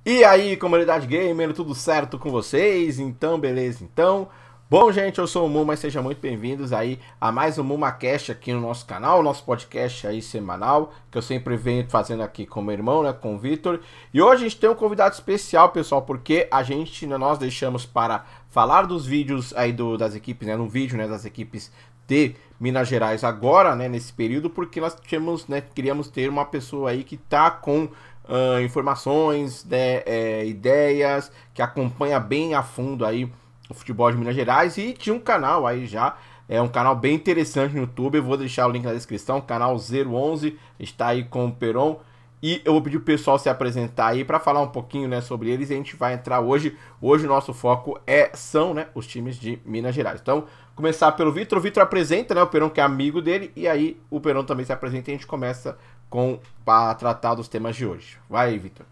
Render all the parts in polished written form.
E aí, comunidade gamer, tudo certo com vocês? Então, beleza, então. Bom, gente, eu sou o Muma, sejam muito bem-vindos aí a mais um MumaCast aqui no nosso canal, nosso podcast aí semanal, que eu sempre venho fazendo aqui com meu irmão, né, com o Vitor. E hoje a gente tem um convidado especial, pessoal, porque nós deixamos para falar dos vídeos aí das equipes, né, no vídeo, né, das equipes de Minas Gerais agora, né, nesse período, porque nós tínhamos, né, queríamos ter uma pessoa aí que tá com informações, né, ideias, que acompanha bem a fundo aí o futebol de Minas Gerais e tinha um canal aí já, um canal bem interessante no YouTube, eu vou deixar o link na descrição, canal 011, está aí com o Peron e eu vou pedir o pessoal se apresentar aí para falar um pouquinho, né, sobre eles e a gente vai entrar hoje o nosso foco são, né, os times de Minas Gerais. Então, começar pelo Vitor, o Vitor apresenta, né, o Peron que é amigo dele e aí o Peron também se apresenta e a gente começa para tratar dos temas de hoje. Vai, Vitor.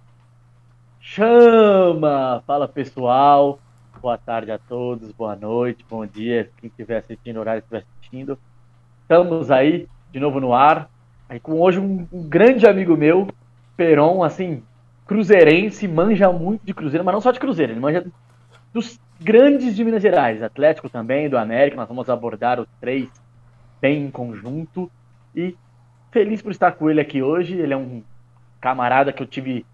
Chama! Fala pessoal, boa tarde a todos, boa noite, bom dia, quem estiver assistindo, horário estiver assistindo. Estamos aí de novo no ar, aí com hoje um grande amigo meu, Peron, assim, cruzeirense, manja muito de Cruzeiro, mas não só de Cruzeiro, ele manja dos grandes de Minas Gerais, Atlético também, do América, nós vamos abordar os três bem em conjunto e feliz por estar com ele aqui hoje, ele é um camarada que eu tive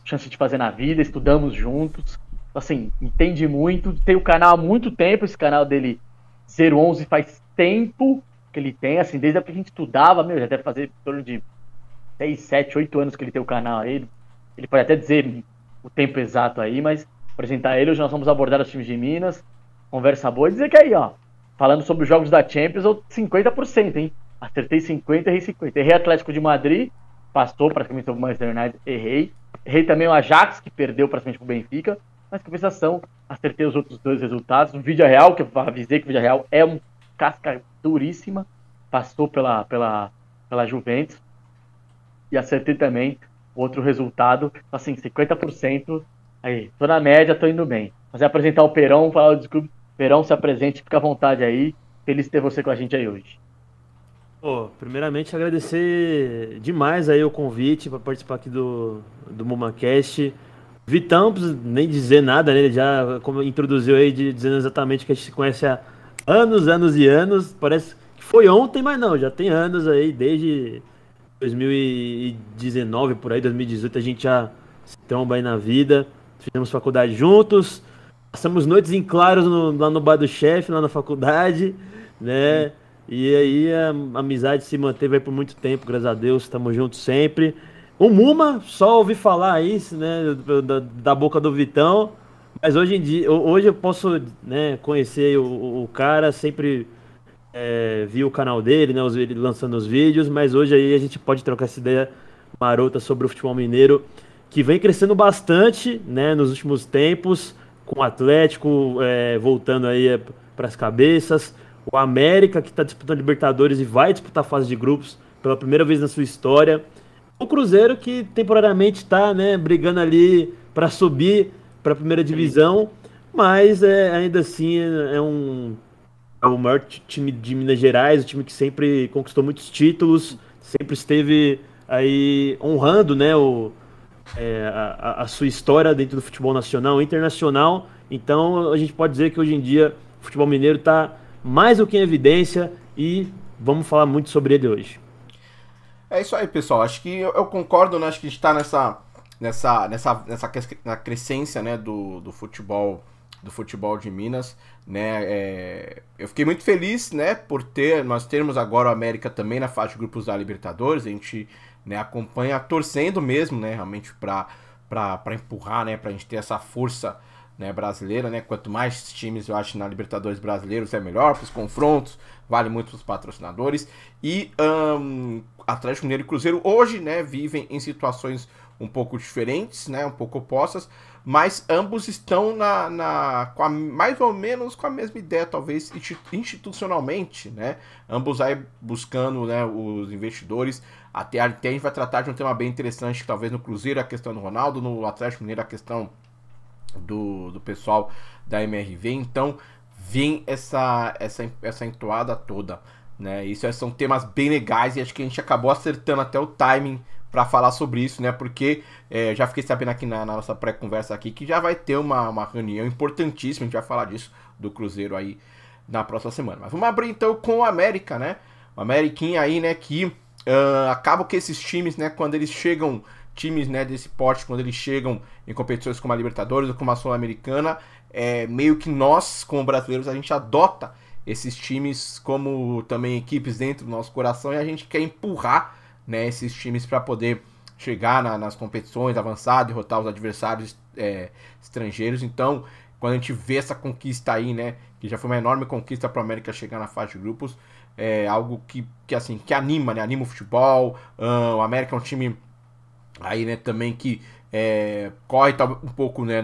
chance de fazer na vida, estudamos juntos, assim, entende muito, tem o canal há muito tempo, esse canal dele 011 faz tempo que ele tem, assim, desde a época que a gente estudava, meu, já deve fazer em torno de 6, 7, 8 anos que ele tem o canal aí, ele pode até dizer o tempo exato aí, mas apresentar ele, hoje nós vamos abordar os times de Minas, conversa boa, e dizer que aí, ó, falando sobre os jogos da Champions, eu 50%, hein, acertei 50, errei 50, errei Atlético de Madrid, passou praticamente sobre o Manchester United, errei também o Ajax, que perdeu praticamente pro Benfica, mas compensação, acertei os outros dois resultados. O Vídea Real, que eu avisei que o Vídea Real é um casca duríssima, passou pela Juventus, e acertei também outro resultado, assim, 50%, aí, tô na média, tô indo bem. Mas é apresentar o Perão, falar do clube, Perão, se apresente, fica à vontade aí, feliz de ter você com a gente aí hoje. Pô, primeiramente agradecer demais aí o convite para participar aqui do MumaCast. Vitão, não preciso nem dizer nada, né? Ele já introduziu aí dizendo exatamente que a gente se conhece há anos, anos e anos. Parece que foi ontem, mas não, já tem anos aí, desde 2019 por aí, 2018 a gente já se tromba aí na vida. Fizemos faculdade juntos, passamos noites em claros lá no bar do chefe, lá na faculdade, né? E aí a amizade se manteve aí por muito tempo, graças a Deus, estamos juntos sempre. O Muma, só ouvi falar isso, né, da boca do Vitão, mas hoje em dia, hoje eu posso, né, conhecer o cara, sempre vi o canal dele, né, ele lançando os vídeos, mas hoje aí a gente pode trocar essa ideia marota sobre o futebol mineiro, que vem crescendo bastante, né, nos últimos tempos, com o Atlético voltando aí para as cabeças, o América que está disputando Libertadores e vai disputar a fase de grupos pela primeira vez na sua história, o Cruzeiro que temporariamente está, né, brigando ali para subir para a primeira divisão, mas ainda assim é o maior time de Minas Gerais, o time que sempre conquistou muitos títulos, sempre esteve aí honrando, né, a sua história dentro do futebol nacional e internacional. Então a gente pode dizer que hoje em dia o futebol mineiro está mais do que em evidência e vamos falar muito sobre ele hoje. É isso aí, pessoal. Acho que eu concordo, né? Acho que a gente está na crescência, né, do futebol de Minas, né? Eu fiquei muito feliz, né, por nós termos agora o América também na fase de grupos da Libertadores. A gente, né, acompanha torcendo mesmo, né, realmente para empurrar, né, para a gente ter essa força, né, brasileira, né? Quanto mais times eu acho na Libertadores brasileiros é melhor para os confrontos, vale muito para os patrocinadores. E Atlético Mineiro e Cruzeiro hoje, né, vivem em situações um pouco diferentes, né, um pouco opostas, mas ambos estão mais ou menos com a mesma ideia, talvez institucionalmente, né? Ambos aí buscando, né, os investidores. Até a gente vai tratar de um tema bem interessante, talvez no Cruzeiro a questão do Ronaldo, no Atlético Mineiro a questão do pessoal da MRV. Então vem essa entoada toda, né? Isso são temas bem legais e acho que a gente acabou acertando até o timing para falar sobre isso, né? Porque já fiquei sabendo aqui na nossa pré-conversa aqui que já vai ter uma reunião importantíssima, a gente vai falar disso, do Cruzeiro aí na próxima semana. Mas vamos abrir então com o América, né? O Ameriquinha aí, né, que acaba que esses times, né, quando eles chegam, times, né, desse porte, quando eles chegam em competições como a Libertadores ou como a Sul-Americana, meio que nós, como brasileiros, a gente adota esses times como também equipes dentro do nosso coração e a gente quer empurrar, né, esses times para poder chegar nas competições, avançar, derrotar os adversários estrangeiros. Então, quando a gente vê essa conquista aí, né, que já foi uma enorme conquista para o América chegar na fase de grupos, é algo que anima, né, anima o futebol. O América é um time aí, né, também que corre um pouco, né,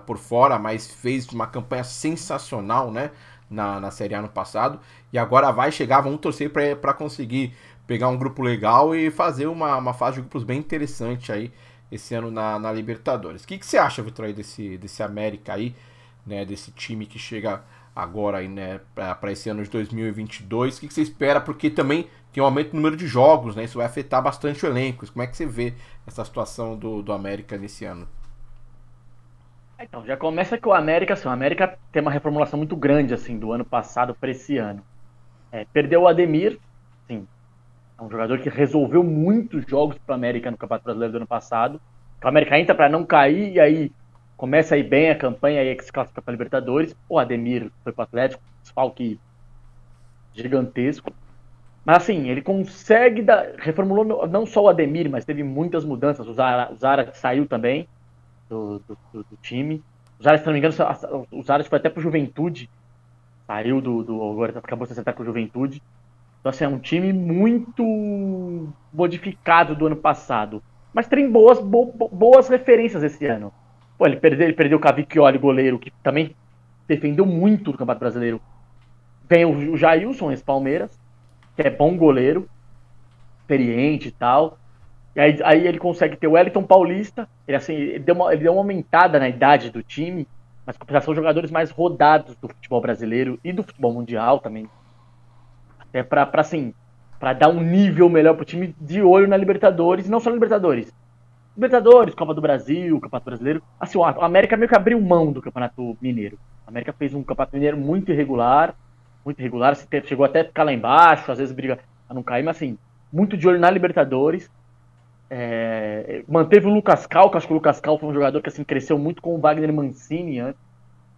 por fora, mas fez uma campanha sensacional, né, na Série A no passado, e agora vai chegar, vamos torcer para conseguir pegar um grupo legal e fazer uma fase de grupos bem interessante aí esse ano na Libertadores. O que você acha, Vitor, aí desse América aí, né, desse time que chega agora aí, né, para esse ano de 2022? O que você espera? Porque também tem um aumento no número de jogos, né, isso vai afetar bastante o elenco. Como é que você vê essa situação do América nesse ano? Então, já começa que o América tem uma reformulação muito grande, assim, do ano passado para esse ano. Perdeu o Ademir, sim, é um jogador que resolveu muitos jogos para o América no Campeonato Brasileiro do ano passado. O América entra para não cair e aí começa a ir bem a campanha e aí se classifica para a Libertadores. O Ademir foi para o Atlético, desfalque gigantesco. Mas assim, ele consegue reformulou não só o Ademir, mas teve muitas mudanças. O Zara saiu também do time. O Zara, se não me engano, o Zara foi até pro Juventude. Saiu agora acabou de se acertar com o Juventude. Então, assim, é um time muito modificado do ano passado. Mas tem boas referências esse ano. Pô, ele perdeu o Cavicchioli, goleiro, que também defendeu muito no Campeonato Brasileiro. Vem o Jailson, ex-Palmeiras, que é bom goleiro, experiente e tal. E aí ele consegue ter o Wellington Paulista. Ele deu uma aumentada na idade do time, mas compensação de jogadores mais rodados do futebol brasileiro e do futebol mundial também. Até para dar um nível melhor pro time, de olho na Libertadores, e não só na Libertadores, Copa do Brasil, Campeonato Brasileiro. Assim, o América meio que abriu mão do Campeonato Mineiro. O América fez um Campeonato Mineiro muito irregular, assim, chegou até a ficar lá embaixo, às vezes briga a não cair, mas assim, muito de olho na Libertadores. Manteve o Lucas Cal, que acho que o Lucas Cal foi um jogador que assim, cresceu muito com o Wagner Mancini antes.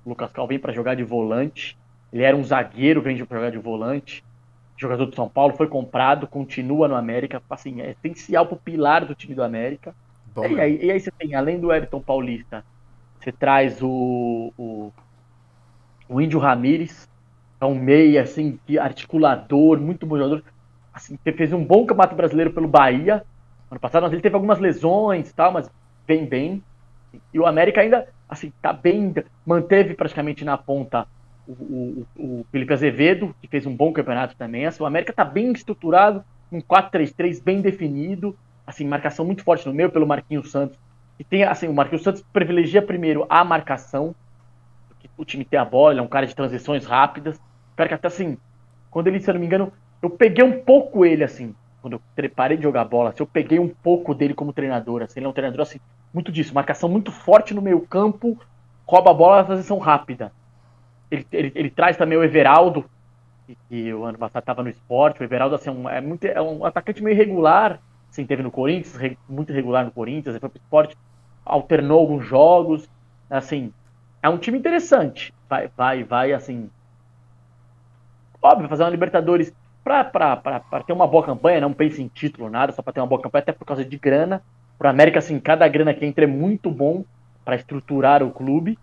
O Lucas Cal vem para jogar de volante, ele era um zagueiro, vem para jogar de volante. Jogador do São Paulo, foi comprado, continua no América, assim, é essencial pro pilar do time do América. E aí você tem, além do Everton Paulista, você traz o Índio Ramírez, é um meia, assim, articulador, muito bom jogador. Assim, fez um bom Campeonato Brasileiro pelo Bahia. Ano passado ele teve algumas lesões e tal, mas vem bem. E o América ainda, assim, tá bem, manteve praticamente na ponta o Felipe Azevedo, que fez um bom campeonato também. Assim, o América tá bem estruturado, um 4-3-3 bem definido, assim, marcação muito forte no meio pelo Marquinhos Santos. E tem, assim, o Marquinhos Santos privilegia primeiro a marcação, porque o time tem a bola, ele é um cara de transições rápidas. O cara que até, assim, quando ele, se eu não me engano, eu peguei um pouco ele, assim, quando eu parei de jogar bola, assim, eu peguei um pouco dele como treinador, assim, ele é um treinador, assim, muito disso, marcação muito forte no meio campo, rouba a bola na transição rápida. Ele traz também o Everaldo, que o ano passado estava no Sport. O Everaldo, assim, é um atacante meio irregular, assim, teve no Corinthians, muito irregular no Corinthians, ele foi pro Sport, alternou alguns jogos, assim, é um time interessante, vai, assim, óbvio, fazer uma Libertadores para ter uma boa campanha, não pense em título, nada, só para ter uma boa campanha, até por causa de grana. Pro América, assim, cada grana que entra é muito bom para estruturar o clube.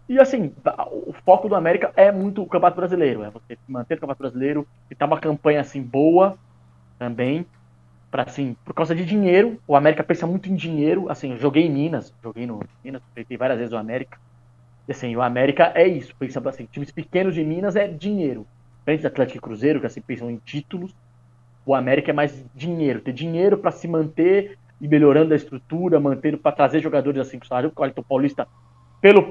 E, assim, o foco do América é muito o Campeonato Brasileiro. É você manter o Campeonato Brasileiro e tá uma campanha, assim, boa também. Assim, por causa de dinheiro. O América pensa muito em dinheiro. Assim, eu joguei em Minas. Joguei no Minas. Enfrentei várias vezes o América. E, assim, o América é isso. Pensa, assim, times pequenos de Minas é dinheiro. Frente do Atlético e Cruzeiro, que, assim, pensam em títulos. O América é mais dinheiro. Ter dinheiro para se manter e melhorando a estrutura, mantendo para trazer jogadores, assim, com salário. O Wellington Paulista,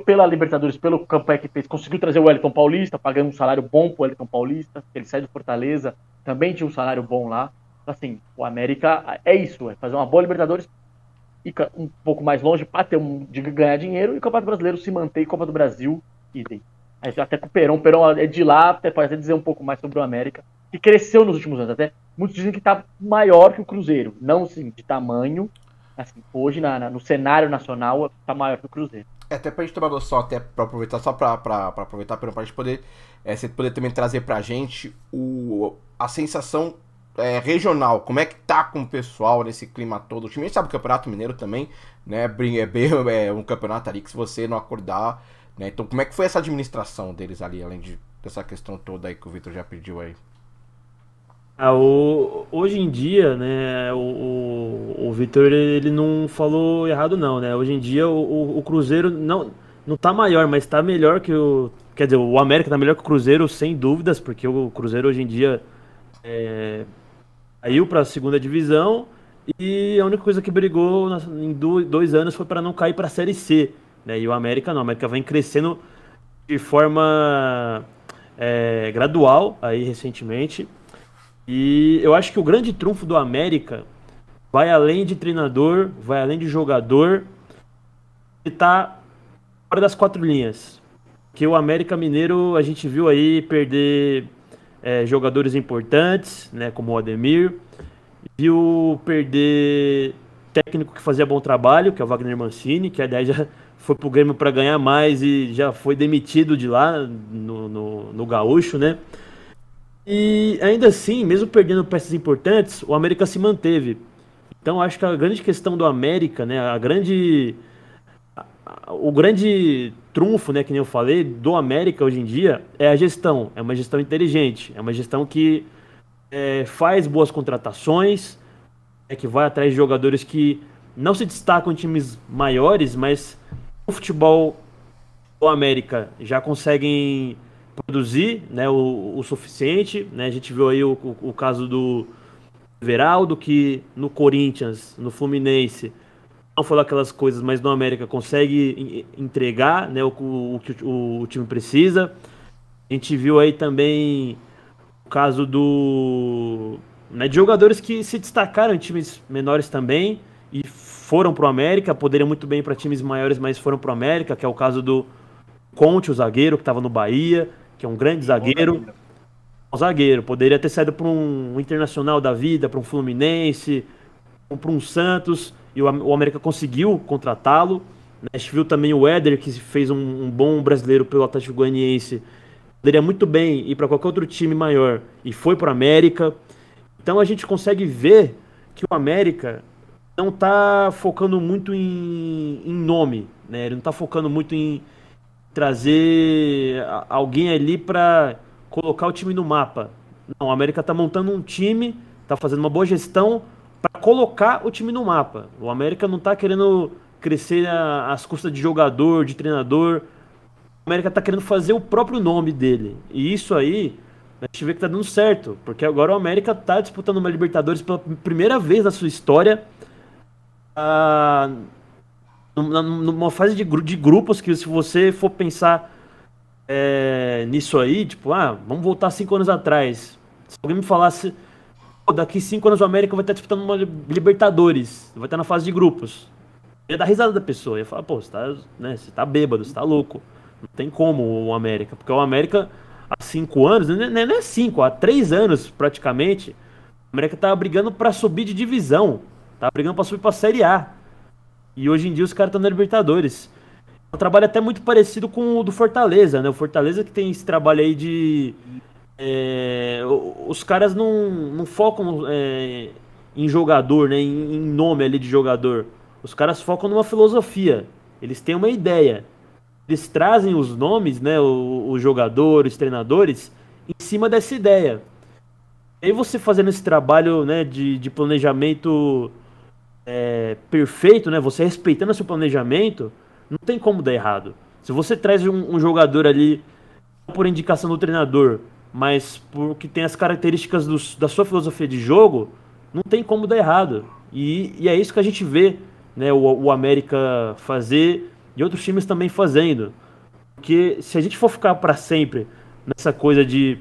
pela Libertadores, pelo campanha que fez, conseguiu trazer o Wellington Paulista, pagando um salário bom pro Wellington Paulista. Ele sai do Fortaleza, também tinha um salário bom lá. Assim, o América é isso, é fazer uma boa Libertadores, fica um pouco mais longe para ter de ganhar dinheiro, e o Campeonato Brasileiro se manter, e Copa do Brasil, idem. Aí até com o Perão é de lá, até pode até dizer um pouco mais sobre o América, que cresceu nos últimos anos, até muitos dizem que está maior que o Cruzeiro, não assim, de tamanho, assim, hoje no cenário nacional está maior que o Cruzeiro. Até pra gente tomar noção, até pra aproveitar, só pra aproveitar, pra gente poder, você poder também trazer pra gente a sensação regional, como é que tá com o pessoal nesse clima todo. O time, a gente sabe, o Campeonato Mineiro também, né, é um campeonato ali que se você não acordar, né, então como é que foi essa administração deles ali, além dessa questão toda aí que o Vitor já pediu aí? Hoje em dia, né, o Vitor, ele não falou errado não, né? Hoje em dia o Cruzeiro não tá maior, mas tá melhor que o... Quer dizer, o América tá melhor que o Cruzeiro, sem dúvidas, porque o Cruzeiro hoje em dia caiu pra segunda divisão e a única coisa que brigou em 2 anos foi para não cair pra Série C, né? E o América não, o América vem crescendo de forma gradual aí recentemente. E eu acho que o grande trunfo do América vai além de treinador, vai além de jogador, e tá fora das 4 linhas. Que o América Mineiro, a gente viu aí perder jogadores importantes, né, como o Ademir, viu perder técnico que fazia bom trabalho, que é o Wagner Mancini, que aliás já foi pro Grêmio para ganhar mais e já foi demitido de lá no Gaúcho, né? E ainda assim, mesmo perdendo peças importantes, o América se manteve. Então acho que a grande questão do América, né, o grande trunfo, né, que nem eu falei, do América hoje em dia é a gestão. É uma gestão inteligente, é uma gestão que faz boas contratações, que vai atrás de jogadores que não se destacam em times maiores, mas o futebol do América já conseguem produzir, né, o suficiente, né? A gente viu aí o caso do Everaldo, que no Corinthians, no Fluminense, não foi aquelas coisas, mas no América consegue entregar, né, o que o time precisa. A gente viu aí também o caso de jogadores que se destacaram em times menores também e foram pro América, poderiam muito bem para times maiores, mas foram pro América, que é o caso do Conte, o zagueiro, que estava no Bahia, que é um grande zagueiro. Poderia ter saído para um Internacional da vida, para um Fluminense, para um Santos, e o América conseguiu contratá-lo. A gente viu também o Éder, que fez um bom brasileiro pelo Atlético Goianiense. Poderia muito bem ir para qualquer outro time maior e foi para o América. Então a gente consegue ver que o América não está focando muito em nome, né? Ele não está focando muito em trazer alguém ali para colocar o time no mapa. Não, o América tá montando um time, tá fazendo uma boa gestão para colocar o time no mapa. O América não tá querendo crescer às custas de jogador, de treinador. O América tá querendo fazer o próprio nome dele. E isso aí, a gente vê que tá dando certo, porque agora o América tá disputando uma Libertadores pela primeira vez na sua história. Numa fase de grupos que, se você for pensar nisso aí, tipo, vamos voltar 5 anos atrás. Se alguém me falasse, daqui 5 anos o América vai estar disputando uma Libertadores, vai estar na fase de grupos, eu ia dar risada da pessoa, eu ia falar, pô, você tá bêbado, você tá louco. Não tem como o América, porque o América há 5 anos, não é 5, há 3 anos praticamente, o América tá brigando pra subir de divisão, tá brigando pra subir pra Série A. E hoje em dia os caras estão na Libertadores. É um trabalho até muito parecido com o do Fortaleza, né? O Fortaleza que tem esse trabalho aí de... os caras não focam em jogador, né? Em nome ali de jogador. Os caras focam numa filosofia. Eles têm uma ideia. Eles trazem os nomes, né? Os jogadores, os treinadores, em cima dessa ideia. E aí você fazendo esse trabalho, né, de planejamento... perfeito, né? Você respeitando o seu planejamento, não tem como dar errado. Se você traz um jogador ali por indicação do treinador, mas porque tem as características da sua filosofia de jogo, não tem como dar errado. E é isso que a gente vê, né, o América fazer e outros times também fazendo. Porque se a gente for ficar para sempre nessa coisa de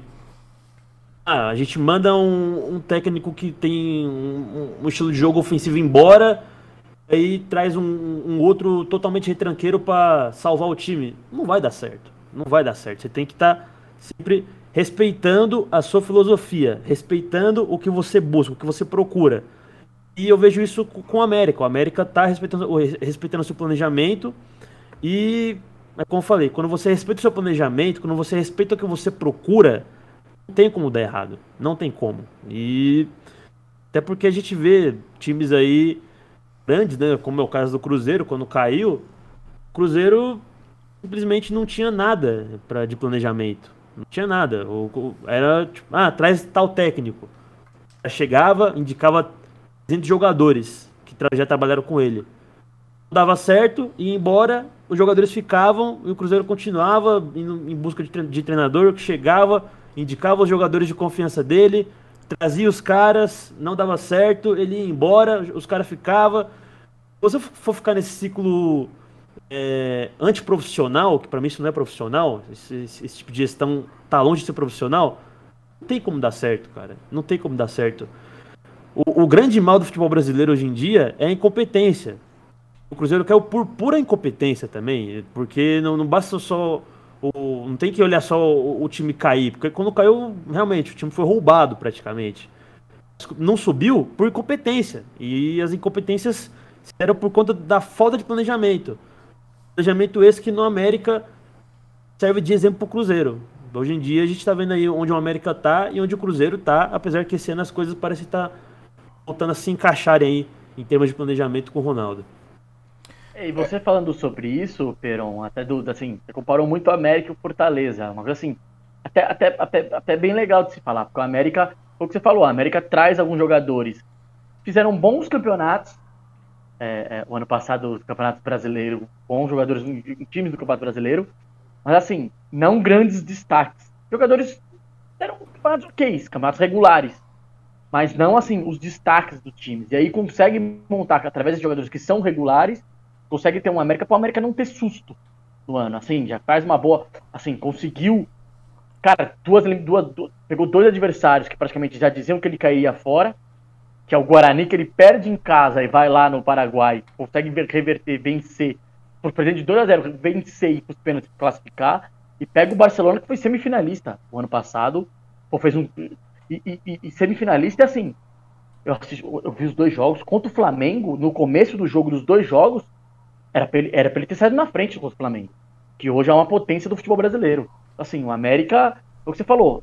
a gente manda um técnico que tem um estilo de jogo ofensivo embora, aí traz um outro totalmente retranqueiro para salvar o time. Não vai dar certo. Não vai dar certo. Você tem que estar sempre respeitando a sua filosofia, respeitando o que você busca, o que você procura. E eu vejo isso com o América. O América está respeitando o seu planejamento e, como eu falei, quando você respeita o seu planejamento, quando você respeita o que você procura, não tem como dar errado. Não tem como. E até porque a gente vê times aí grandes, né? Como é o caso do Cruzeiro, quando caiu, o Cruzeiro simplesmente não tinha nada de planejamento. Não tinha nada. Era tipo, traz tal técnico. Chegava, indicava 200 jogadores que já trabalharam com ele. Não dava certo, ia embora, os jogadores ficavam e o Cruzeiro continuava indo em busca de treinador que chegava, indicava os jogadores de confiança dele, trazia os caras, não dava certo, ele ia embora, os caras ficavam. Se você for ficar nesse ciclo antiprofissional, que pra mim isso não é profissional, esse tipo de gestão tá longe de ser profissional, não tem como dar certo, cara. Não tem como dar certo. O grande mal do futebol brasileiro hoje em dia é a incompetência. O Cruzeiro caiu por pura incompetência também, porque não basta só... não tem que olhar só o time cair, porque quando caiu, realmente, o time foi roubado praticamente. Não subiu por incompetência, e as incompetências eram por conta da falta de planejamento. Planejamento esse que no América serve de exemplo para o Cruzeiro. Hoje em dia a gente está vendo aí onde o América tá e onde o Cruzeiro tá, apesar que esse ano as coisas parecem estar voltando a se encaixarem aí em termos de planejamento com o Ronaldo. E você falando sobre isso, Peron, até assim, você comparou muito o América e o Fortaleza, uma coisa assim, até bem legal de se falar, porque o América, foi o que você falou, a América traz alguns jogadores, fizeram bons campeonatos, o ano passado, os campeonatos brasileiros, bons jogadores em times do Campeonato Brasileiro, mas assim, não grandes destaques. Jogadores eram campeonatos ok, campeonatos regulares, mas não assim, os destaques do time. E aí consegue montar, através de jogadores que são regulares, consegue ter um América para o América não ter susto no ano. Assim, já faz uma boa. Assim, conseguiu. Cara, pegou 2 adversários que praticamente já diziam que ele cairia fora, que é o Guarani, que ele perde em casa e vai lá no Paraguai, consegue reverter, vencer, por presente de 2-0, vencer e para os pênaltis classificar, e pega o Barcelona, que foi semifinalista o ano passado, fez e semifinalista, assim, eu vi os 2 jogos, contra o Flamengo, no começo do jogo dos 2 jogos, era pra ele ter saído na frente contra o Flamengo, que hoje é uma potência do futebol brasileiro. Assim, o América, o que você falou,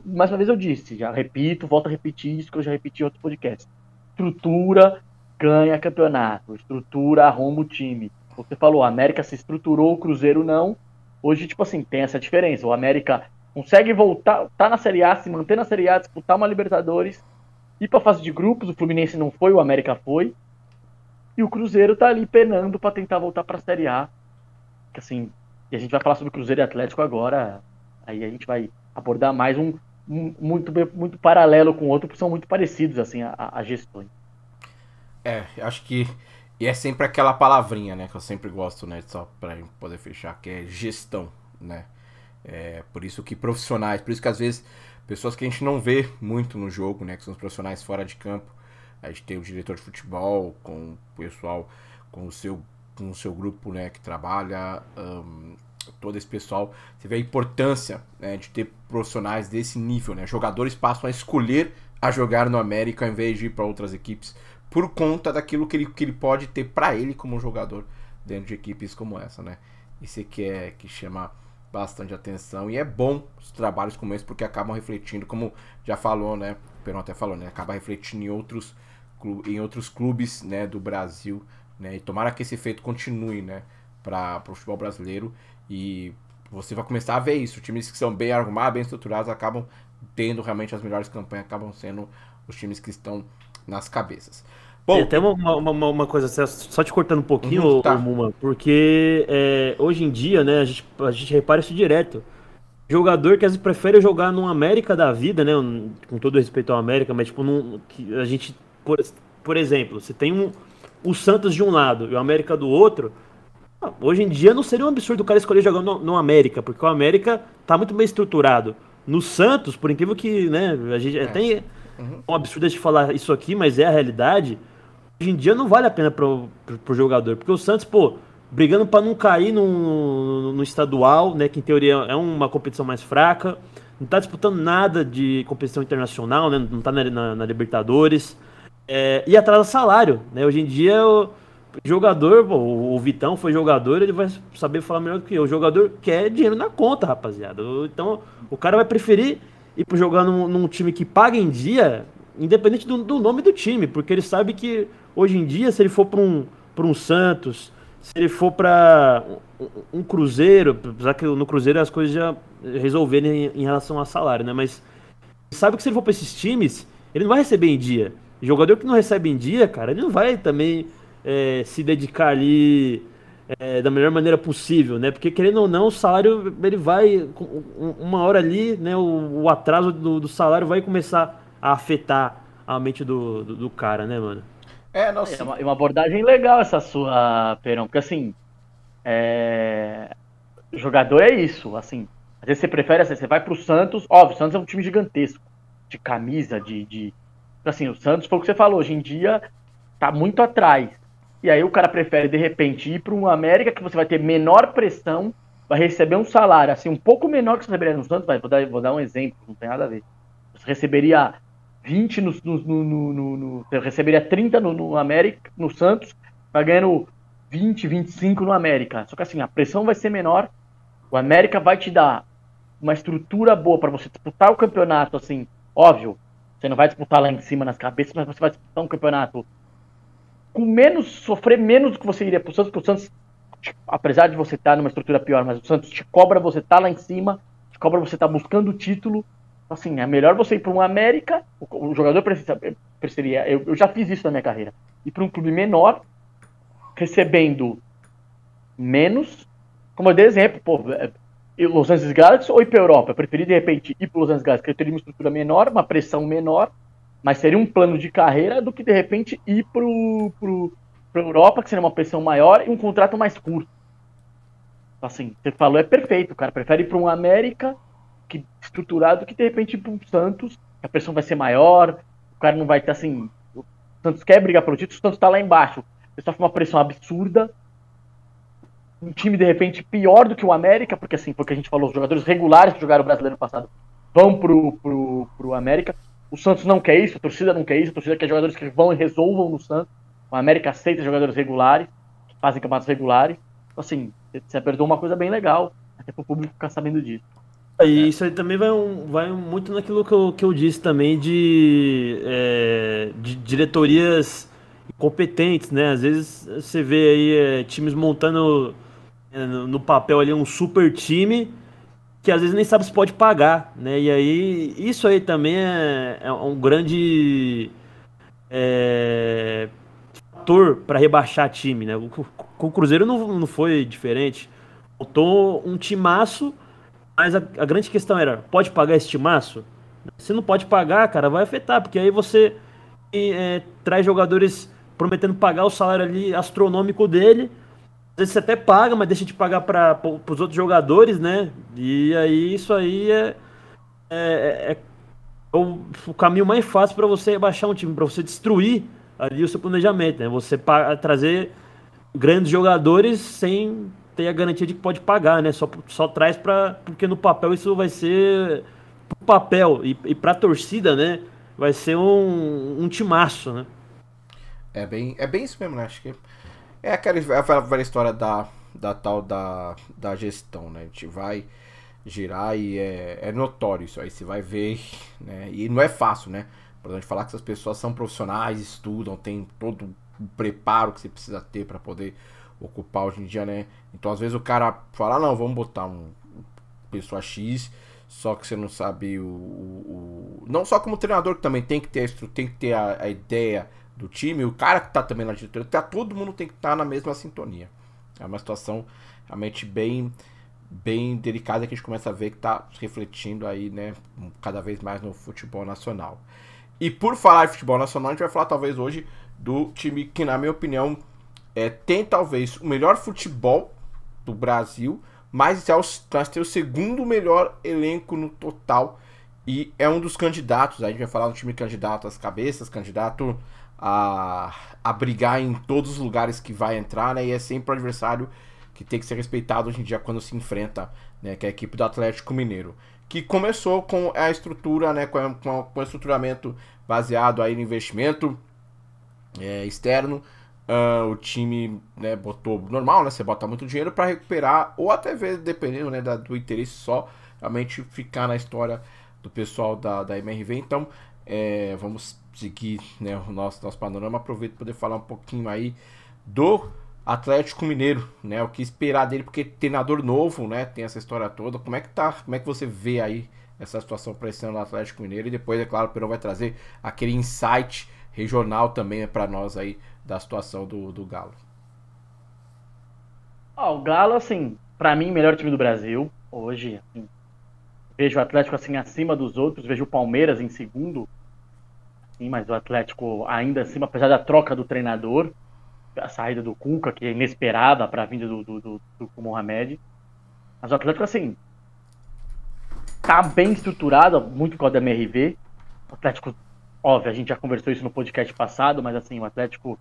mais uma vez eu disse, já repito, volto a repetir isso que eu já repeti em outros podcasts. Estrutura ganha campeonato, estrutura arruma o time. O que você falou, a América se estruturou, o Cruzeiro não. Hoje, tipo assim, tem essa diferença. O América consegue voltar, tá na Série A, se manter na Série A, disputar uma Libertadores, ir pra fase de grupos, o Fluminense não foi, o América foi. E o Cruzeiro tá ali penando pra tentar voltar pra Série A. Que assim, e a gente vai falar sobre Cruzeiro e Atlético agora. Aí a gente vai abordar mais muito paralelo com o outro, porque são muito parecidos, assim, a gestões. Acho que... E é sempre aquela palavrinha, né, que eu sempre gosto, né, só pra poder fechar, que é gestão, né. Por isso que profissionais, por isso que às vezes pessoas que a gente não vê muito no jogo, né, que são os profissionais fora de campo, a gente tem o diretor de futebol, com o pessoal, com o seu grupo, né, que trabalha, todo esse pessoal, você vê a importância, né, de ter profissionais desse nível, né, jogadores passam a escolher a jogar no América ao invés de ir para outras equipes, por conta daquilo que ele pode ter para ele como jogador dentro de equipes como essa, né, isso que chama bastante atenção, e é bom os trabalhos como esse, porque acabam refletindo, como já falou, né, o Peron até falou, né, acaba refletindo em outros clubes, né, do Brasil, né, e tomara que esse efeito continue, né, para o futebol brasileiro, e você vai começar a ver isso, times que são bem arrumados, bem estruturados, acabam tendo realmente as melhores campanhas, acabam sendo os times que estão nas cabeças. Bom, tem até uma coisa, só te cortando um pouquinho, tá. Muma, porque hoje em dia, né, a gente repara isso direto. Jogador que às vezes prefere jogar num América da vida, né, com todo respeito ao América, mas tipo, que a gente, por exemplo, você tem o Santos de um lado e o América do outro, hoje em dia não seria um absurdo o cara escolher jogar no América, porque o América tá muito bem estruturado. no Santos, por incrível que, né, a gente tem um absurdo de falar isso aqui, mas é a realidade. Hoje em dia não vale a pena pro jogador, porque o Santos, pô, brigando para não cair no estadual, né, que em teoria é uma competição mais fraca, não tá disputando nada de competição internacional, né, não tá na Libertadores, e atrasa salário, né, hoje em dia o jogador, pô, o Vitão foi jogador, ele vai saber falar melhor do que eu, o jogador quer dinheiro na conta, rapaziada, então o cara vai preferir ir pra jogar num time que paga em dia, independente do nome do time, porque ele sabe que hoje em dia, se ele for pra um Santos, se ele for para um Cruzeiro, apesar que no Cruzeiro as coisas já resolverem em relação a salário, né? Mas sabe que se ele for para esses times, ele não vai receber em dia. Jogador que não recebe em dia, cara, ele não vai também se dedicar ali da melhor maneira possível, né? Porque querendo ou não, o salário ele vai uma hora ali, né? O atraso do salário vai começar a afetar a mente do cara, né, mano? É uma abordagem legal essa sua, Perão, porque assim, jogador é isso, assim, às vezes você prefere, assim, você vai pro Santos, óbvio, o Santos é um time gigantesco, de camisa, assim, o Santos, foi o que você falou, hoje em dia tá muito atrás, e aí o cara prefere, de repente, ir para um América, que você vai ter menor pressão, vai receber um salário, assim, um pouco menor que você receberia no Santos, vou dar um exemplo, não tem nada a ver, você receberia 20 você receberia 30 no América, no Santos, vai ganhando 20, 25 no América. Só que assim, a pressão vai ser menor, o América vai te dar uma estrutura boa para você disputar o campeonato, assim, óbvio, você não vai disputar lá em cima nas cabeças, mas você vai disputar um campeonato com sofrer menos do que você iria pro Santos, porque o Santos, apesar de você estar numa estrutura pior, mas o Santos te cobra você estar lá em cima, te cobra você estar buscando o título. Assim, é melhor você ir para um América, o jogador precisaria, eu já fiz isso na minha carreira, ir para um clube menor, recebendo menos, como eu dei exemplo, pô, Los Angeles Galaxy ou ir para a Europa, eu preferi de repente ir para Los Angeles Galaxy, porque eu teria uma estrutura menor, uma pressão menor, mas seria um plano de carreira do que de repente ir para a Europa, que seria uma pressão maior e um contrato mais curto. Assim, você falou, é perfeito, o cara prefere ir para um América estruturado que de repente para o Santos a pressão vai ser maior, o cara não vai estar assim, o Santos quer brigar pelo título, o Santos está lá embaixo, ele sofre uma pressão absurda, um time de repente pior do que o América, porque assim, porque a gente falou, os jogadores regulares que jogaram o Brasileiro no passado vão pro América, o Santos não quer isso, a torcida não quer isso, a torcida quer jogadores que vão e resolvam no Santos, o América aceita jogadores regulares, que fazem campeonatos regulares, então, assim, você perdeu uma coisa bem legal, até para o público ficar sabendo disso. E isso aí também vai muito naquilo que eu disse também de diretorias incompetentes, né? Às vezes você vê aí times montando no papel ali um super time que às vezes nem sabe se pode pagar, né? E aí isso aí também é um grande fator para rebaixar time, né? Com o Cruzeiro não foi diferente. Faltou um timaço. Mas a grande questão era, pode pagar esse timaço? Se não pode pagar, cara, vai afetar, porque aí você traz jogadores prometendo pagar o salário ali astronômico dele, às vezes você até paga, mas deixa de pagar para os outros jogadores, né? E aí isso aí é o caminho mais fácil para você rebaixar um time, para você destruir ali o seu planejamento, né? Você trazer grandes jogadores sem ter a garantia de que pode pagar, né? Só traz porque no papel isso vai ser pro papel e pra torcida, né? Vai ser um timaço, né? É bem isso mesmo, né? Acho que é aquela velha história da tal da gestão, né? A gente vai girar e é notório isso aí, você vai ver, né? E não é fácil, né? Pra gente falar que essas pessoas são profissionais, estudam, tem todo o preparo que você precisa ter para poder ocupar hoje em dia, né? Então às vezes o cara fala, não, vamos botar um pessoa X, só que você não sabe não só como treinador, que também tem que ter a ideia do time, o cara que tá também na diretoria, todo mundo tem que estar na mesma sintonia. É uma situação realmente bem delicada que a gente começa a ver que tá refletindo aí, né, cada vez mais no futebol nacional. E por falar em futebol nacional, a gente vai falar talvez hoje do time que, na minha opinião, tem talvez o melhor futebol do Brasil, mas tem o segundo melhor elenco no total e é um dos candidatos, a gente vai falar do time candidato às cabeças, candidato a brigar em todos os lugares que vai entrar, né? E é sempre o adversário que tem que ser respeitado hoje em dia quando se enfrenta, né? Que é a equipe do Atlético Mineiro, que começou com a estrutura, né? Com o estruturamento baseado aí no investimento externo. O time, né, botou normal, né? Você bota muito dinheiro para recuperar, ou até ver, dependendo, né, do interesse só, realmente ficar na história do pessoal da MRV. Então, vamos seguir, né, o nosso panorama. Aproveito para poder falar um pouquinho aí do Atlético Mineiro, né? O que esperar dele, porque treinador novo, né? Tem essa história toda. Como é que você vê aí essa situação para esse ano do Atlético Mineiro? E depois, é claro, o Perão vai trazer aquele insight regional também para nós aí da situação do Galo. O Galo, assim, pra mim, melhor time do Brasil hoje. Assim, vejo o Atlético assim acima dos outros, vejo o Palmeiras em segundo, assim, mas o Atlético ainda acima, apesar da troca do treinador, a saída do Cuca, que é inesperada para a vinda do Mohamed. Mas o Atlético, assim, tá bem estruturado, muito por causa da MRV. O Atlético, óbvio, a gente já conversou isso no podcast passado, mas assim, o Atlético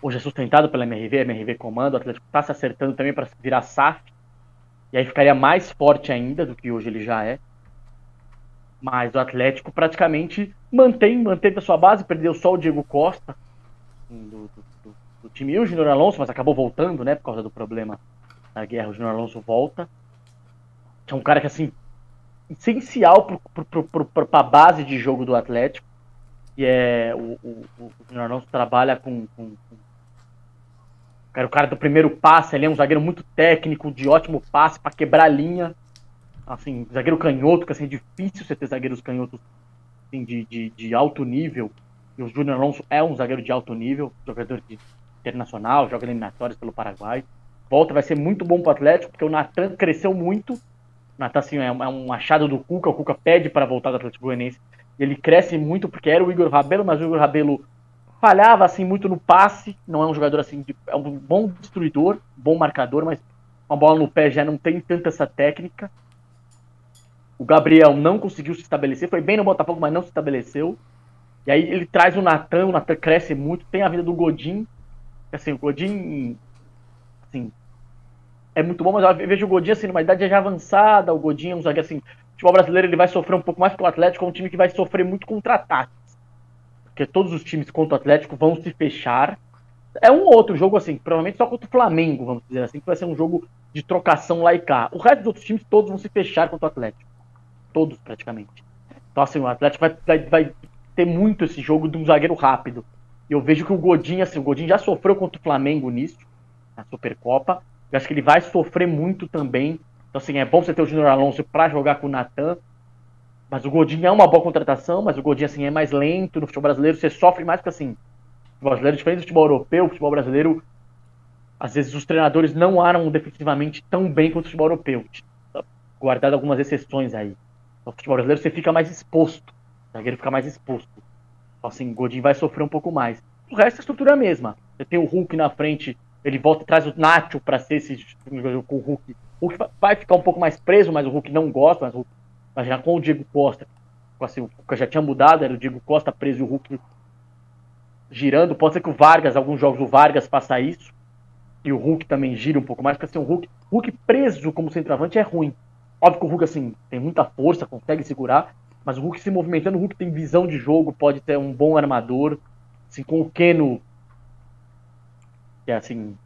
hoje é sustentado pela MRV, a MRV comanda, o Atlético tá se acertando também para virar SAF, e aí ficaria mais forte ainda do que hoje ele já é. Mas o Atlético praticamente manteve a sua base, perdeu só o Diego Costa do time e o Júnior Alonso, mas acabou voltando, né, por causa do problema da guerra. O Júnior Alonso volta, que é um cara que, assim, essencial para a base de jogo do Atlético, e o Júnior Alonso trabalha com o cara do primeiro passe. Ele é um zagueiro muito técnico, de ótimo passe para quebrar a linha, assim, zagueiro canhoto, que assim, é difícil você ter zagueiros canhotos assim, de alto nível, e o Júnior Alonso é um zagueiro de alto nível, jogador internacional, joga eliminatórias pelo Paraguai, volta, vai ser muito bom pro Atlético, porque o Natan cresceu muito. O Natan, assim, é um achado do Cuca, o Cuca pede para voltar do Atlético Goianiense, ele cresce muito, porque era o Igor Rabelo, mas o Igor Rabelo falhava assim muito no passe, não é um jogador assim, é um bom destruidor, bom marcador, mas com a bola no pé já não tem tanta essa técnica. O Gabriel não conseguiu se estabelecer, foi bem no Botafogo, mas não se estabeleceu. E aí ele traz o Natan cresce muito, tem a vida do Godin, assim, o Godin, assim, é muito bom, mas eu vejo o Godin assim, numa idade já avançada. O Godin é um zagueiro assim, o futebol brasileiro ele vai sofrer um pouco mais que o Atlético, é um time que vai sofrer muito contra-ataques, porque todos os times contra o Atlético vão se fechar. É um outro jogo, assim, provavelmente só contra o Flamengo, vamos dizer assim, que vai ser um jogo de trocação lá e cá. O resto dos outros times, todos vão se fechar contra o Atlético. Todos, praticamente. Então, assim, o Atlético vai ter muito esse jogo de um zagueiro rápido. E eu vejo que o Godin, assim, o Godin já sofreu contra o Flamengo nisso, na Supercopa. Eu acho que ele vai sofrer muito também. Então, assim, é bom você ter o Júnior Alonso para jogar com o Natan. Mas o Godin é uma boa contratação, mas o Godin, assim, é mais lento no futebol brasileiro. Você sofre mais porque, assim, o futebol brasileiro é diferente do futebol europeu. O futebol brasileiro, às vezes, os treinadores não aram defensivamente tão bem quanto o futebol europeu. Guardado algumas exceções aí. No futebol brasileiro você fica mais exposto. O zagueiro fica mais exposto. Então, assim, o Godin vai sofrer um pouco mais. O resto a estrutura é a mesma. Você tem o Hulk na frente, ele volta e traz o Nacho para ser esse jogo com o Hulk. O Hulk vai ficar um pouco mais preso, mas o Hulk não gosta. Mas o Hulk, já com o Diego Costa, assim, o Cuca já tinha mudado, era o Diego Costa preso e o Hulk girando. Pode ser que o Vargas, alguns jogos o Vargas faça isso, e o Hulk também gira um pouco mais, porque assim, o Hulk preso como centroavante é ruim. Óbvio que o Hulk, assim, tem muita força, consegue segurar, mas o Hulk se movimentando, o Hulk tem visão de jogo, pode ter um bom armador, assim, com o Keno, que é, assim,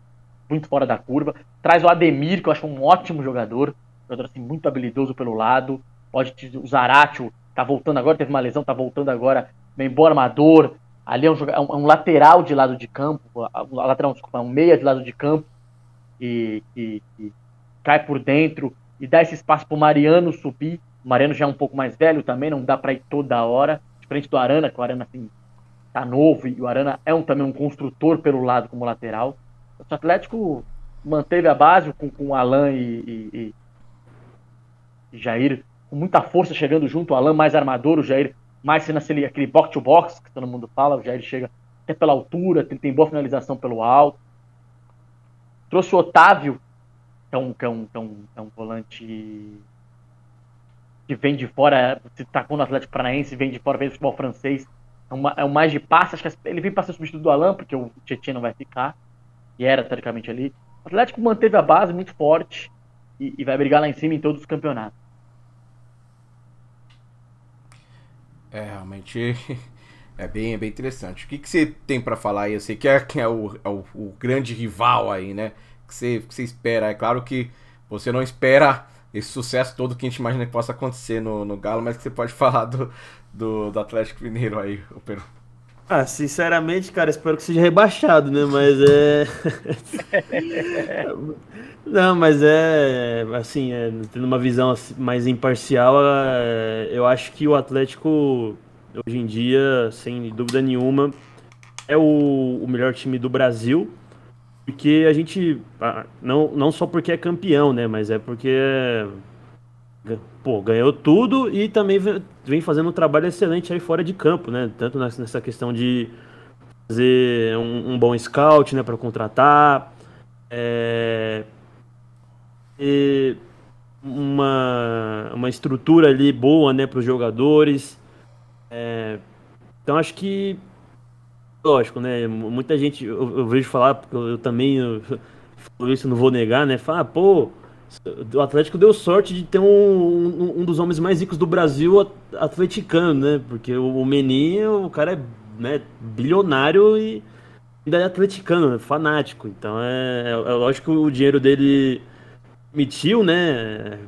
muito fora da curva. Traz o Ademir, que eu acho um ótimo jogador, assim, muito habilidoso pelo lado. O Zaratio tá voltando agora, teve uma lesão, tá voltando agora, bem bom armador. Ali é um lateral de lado de campo, um meia de lado de campo, e cai por dentro, e dá esse espaço pro Mariano subir. O Mariano já é um pouco mais velho também, não dá para ir toda hora, diferente do Arana, que o Arana, assim, tá novo, e o Arana é também um construtor pelo lado como lateral. O Atlético manteve a base com o Alan e Jair, com muita força chegando junto, o Alan mais armador, o Jair mais sendo aquele box-to-box, que todo mundo fala. O Jair chega até pela altura, tem boa finalização pelo alto. Trouxe o Otávio, é um volante que vem de fora, se tacou no Atlético Paranaense, vem de fora, vem do futebol francês. É um mais de passe, acho que ele vem para ser substituto do Alan, porque o Tietchan não vai ficar, e era teoricamente ali. O Atlético manteve a base muito forte e vai brigar lá em cima em todos os campeonatos. Realmente é bem interessante. O que você tem para falar aí? Eu sei que é o grande rival aí, né? O que você espera? É claro que você não espera esse sucesso todo que a gente imagina que possa acontecer no Galo, mas que você pode falar do Atlético Mineiro aí, o Peru. Sinceramente, cara, espero que seja rebaixado, né? Mas é. Não, mas assim, tendo uma visão mais imparcial, eu acho que o Atlético, hoje em dia, sem dúvida nenhuma, é o melhor time do Brasil, porque a gente, não só porque é campeão, né? Mas é porque, ganhou tudo e também vem fazendo um trabalho excelente aí fora de campo, né? Tanto nessa questão de fazer um bom scout, né, para contratar, e uma estrutura ali boa, né, para os jogadores. Então acho que, lógico, né, muita gente eu vejo falar, porque eu também falo isso, não vou negar, né, fala, pô, o Atlético deu sorte de ter um dos homens mais ricos do Brasil atleticano, né, porque o Meninho, o cara é, né, bilionário e ainda é atleticano, né, fanático, então é lógico que o dinheiro dele permitiu, né,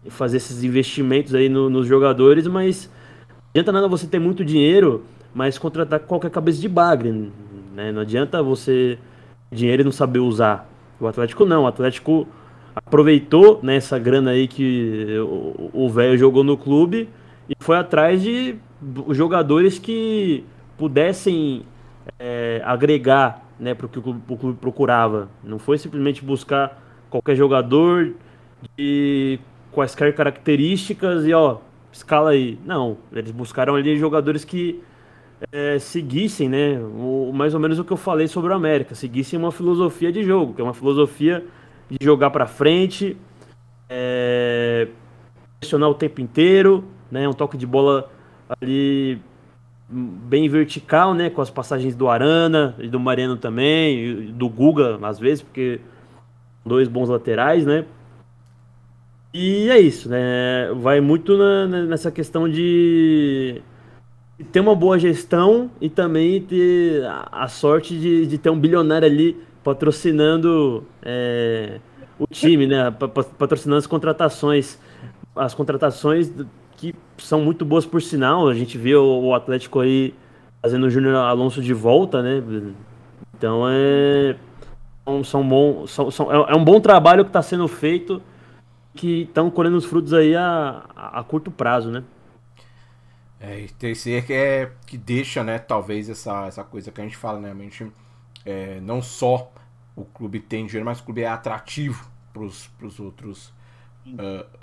fazer esses investimentos aí nos jogadores, mas não adianta nada você ter muito dinheiro, mas contratar qualquer cabeça de bagre, né? Não adianta você ter dinheiro e não saber usar. O Atlético não, o Atlético aproveitou, né, essa grana aí que o velho jogou no clube e foi atrás de jogadores que pudessem agregar, né, para o que o clube procurava. Não foi simplesmente buscar qualquer jogador de quaisquer características e escala aí. Não, eles buscaram ali jogadores que seguissem, né, mais ou menos o que eu falei sobre o América, seguissem uma filosofia de jogo, que é uma filosofia de jogar para frente, pressionar o tempo inteiro, né, um toque de bola ali bem vertical, né, com as passagens do Arana e do Mariano também, e do Guga às vezes, porque dois bons laterais, né? E é isso, né? Vai muito nessa questão de ter uma boa gestão e também ter a sorte de ter um bilionário ali patrocinando o time, né? Patrocinando as contratações. As contratações que são muito boas por sinal. A gente vê o Atlético aí fazendo o Júnior Alonso de volta, né? Então é um bom trabalho que está sendo feito, que estão colhendo os frutos aí a curto prazo, né? E terceiro que deixa, né, talvez essa coisa que a gente fala, né, a gente, não só o clube tem dinheiro, mas o clube é atrativo para os outros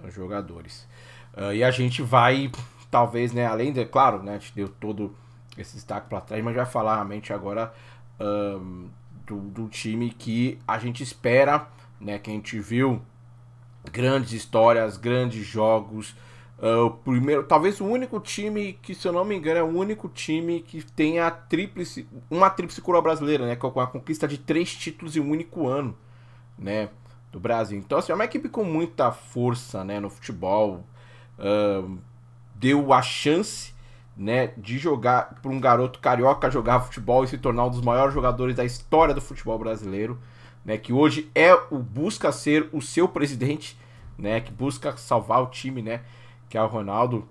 jogadores. E a gente vai, talvez, né, além de, claro, né, a gente deu todo esse destaque para trás, mas vai falar realmente agora do time que a gente espera, né, que a gente viu grandes histórias, grandes jogos. O primeiro, talvez o único time que, se eu não me engano, é o único time que tem uma tríplice coroa brasileira, né, com a conquista de 3 títulos em um único ano, né, do Brasil. Então, assim, é uma equipe com muita força, né, no futebol. Deu a chance, né, de jogar para um garoto carioca jogar futebol e se tornar um dos maiores jogadores da história do futebol brasileiro, né, que hoje busca ser o seu presidente, né, que busca salvar o time, né, que é o Ronaldo.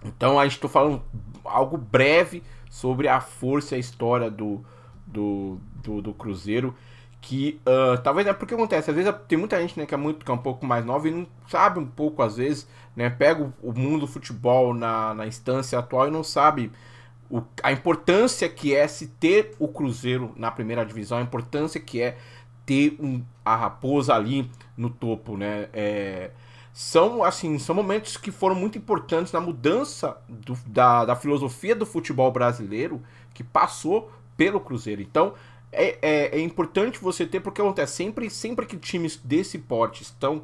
Então a gente está falando algo breve sobre a força e a história do Cruzeiro, que talvez é porque acontece, às vezes tem muita gente, né, que é um pouco mais nova e não sabe um pouco, às vezes, né, pega o mundo do futebol na instância atual e não sabe a importância que é se ter o Cruzeiro na primeira divisão, a importância que é ter a Raposa ali no topo, né? São momentos que foram muito importantes na mudança da filosofia do futebol brasileiro, que passou pelo Cruzeiro. Então, é importante você ter, porque acontece, sempre que times desse porte estão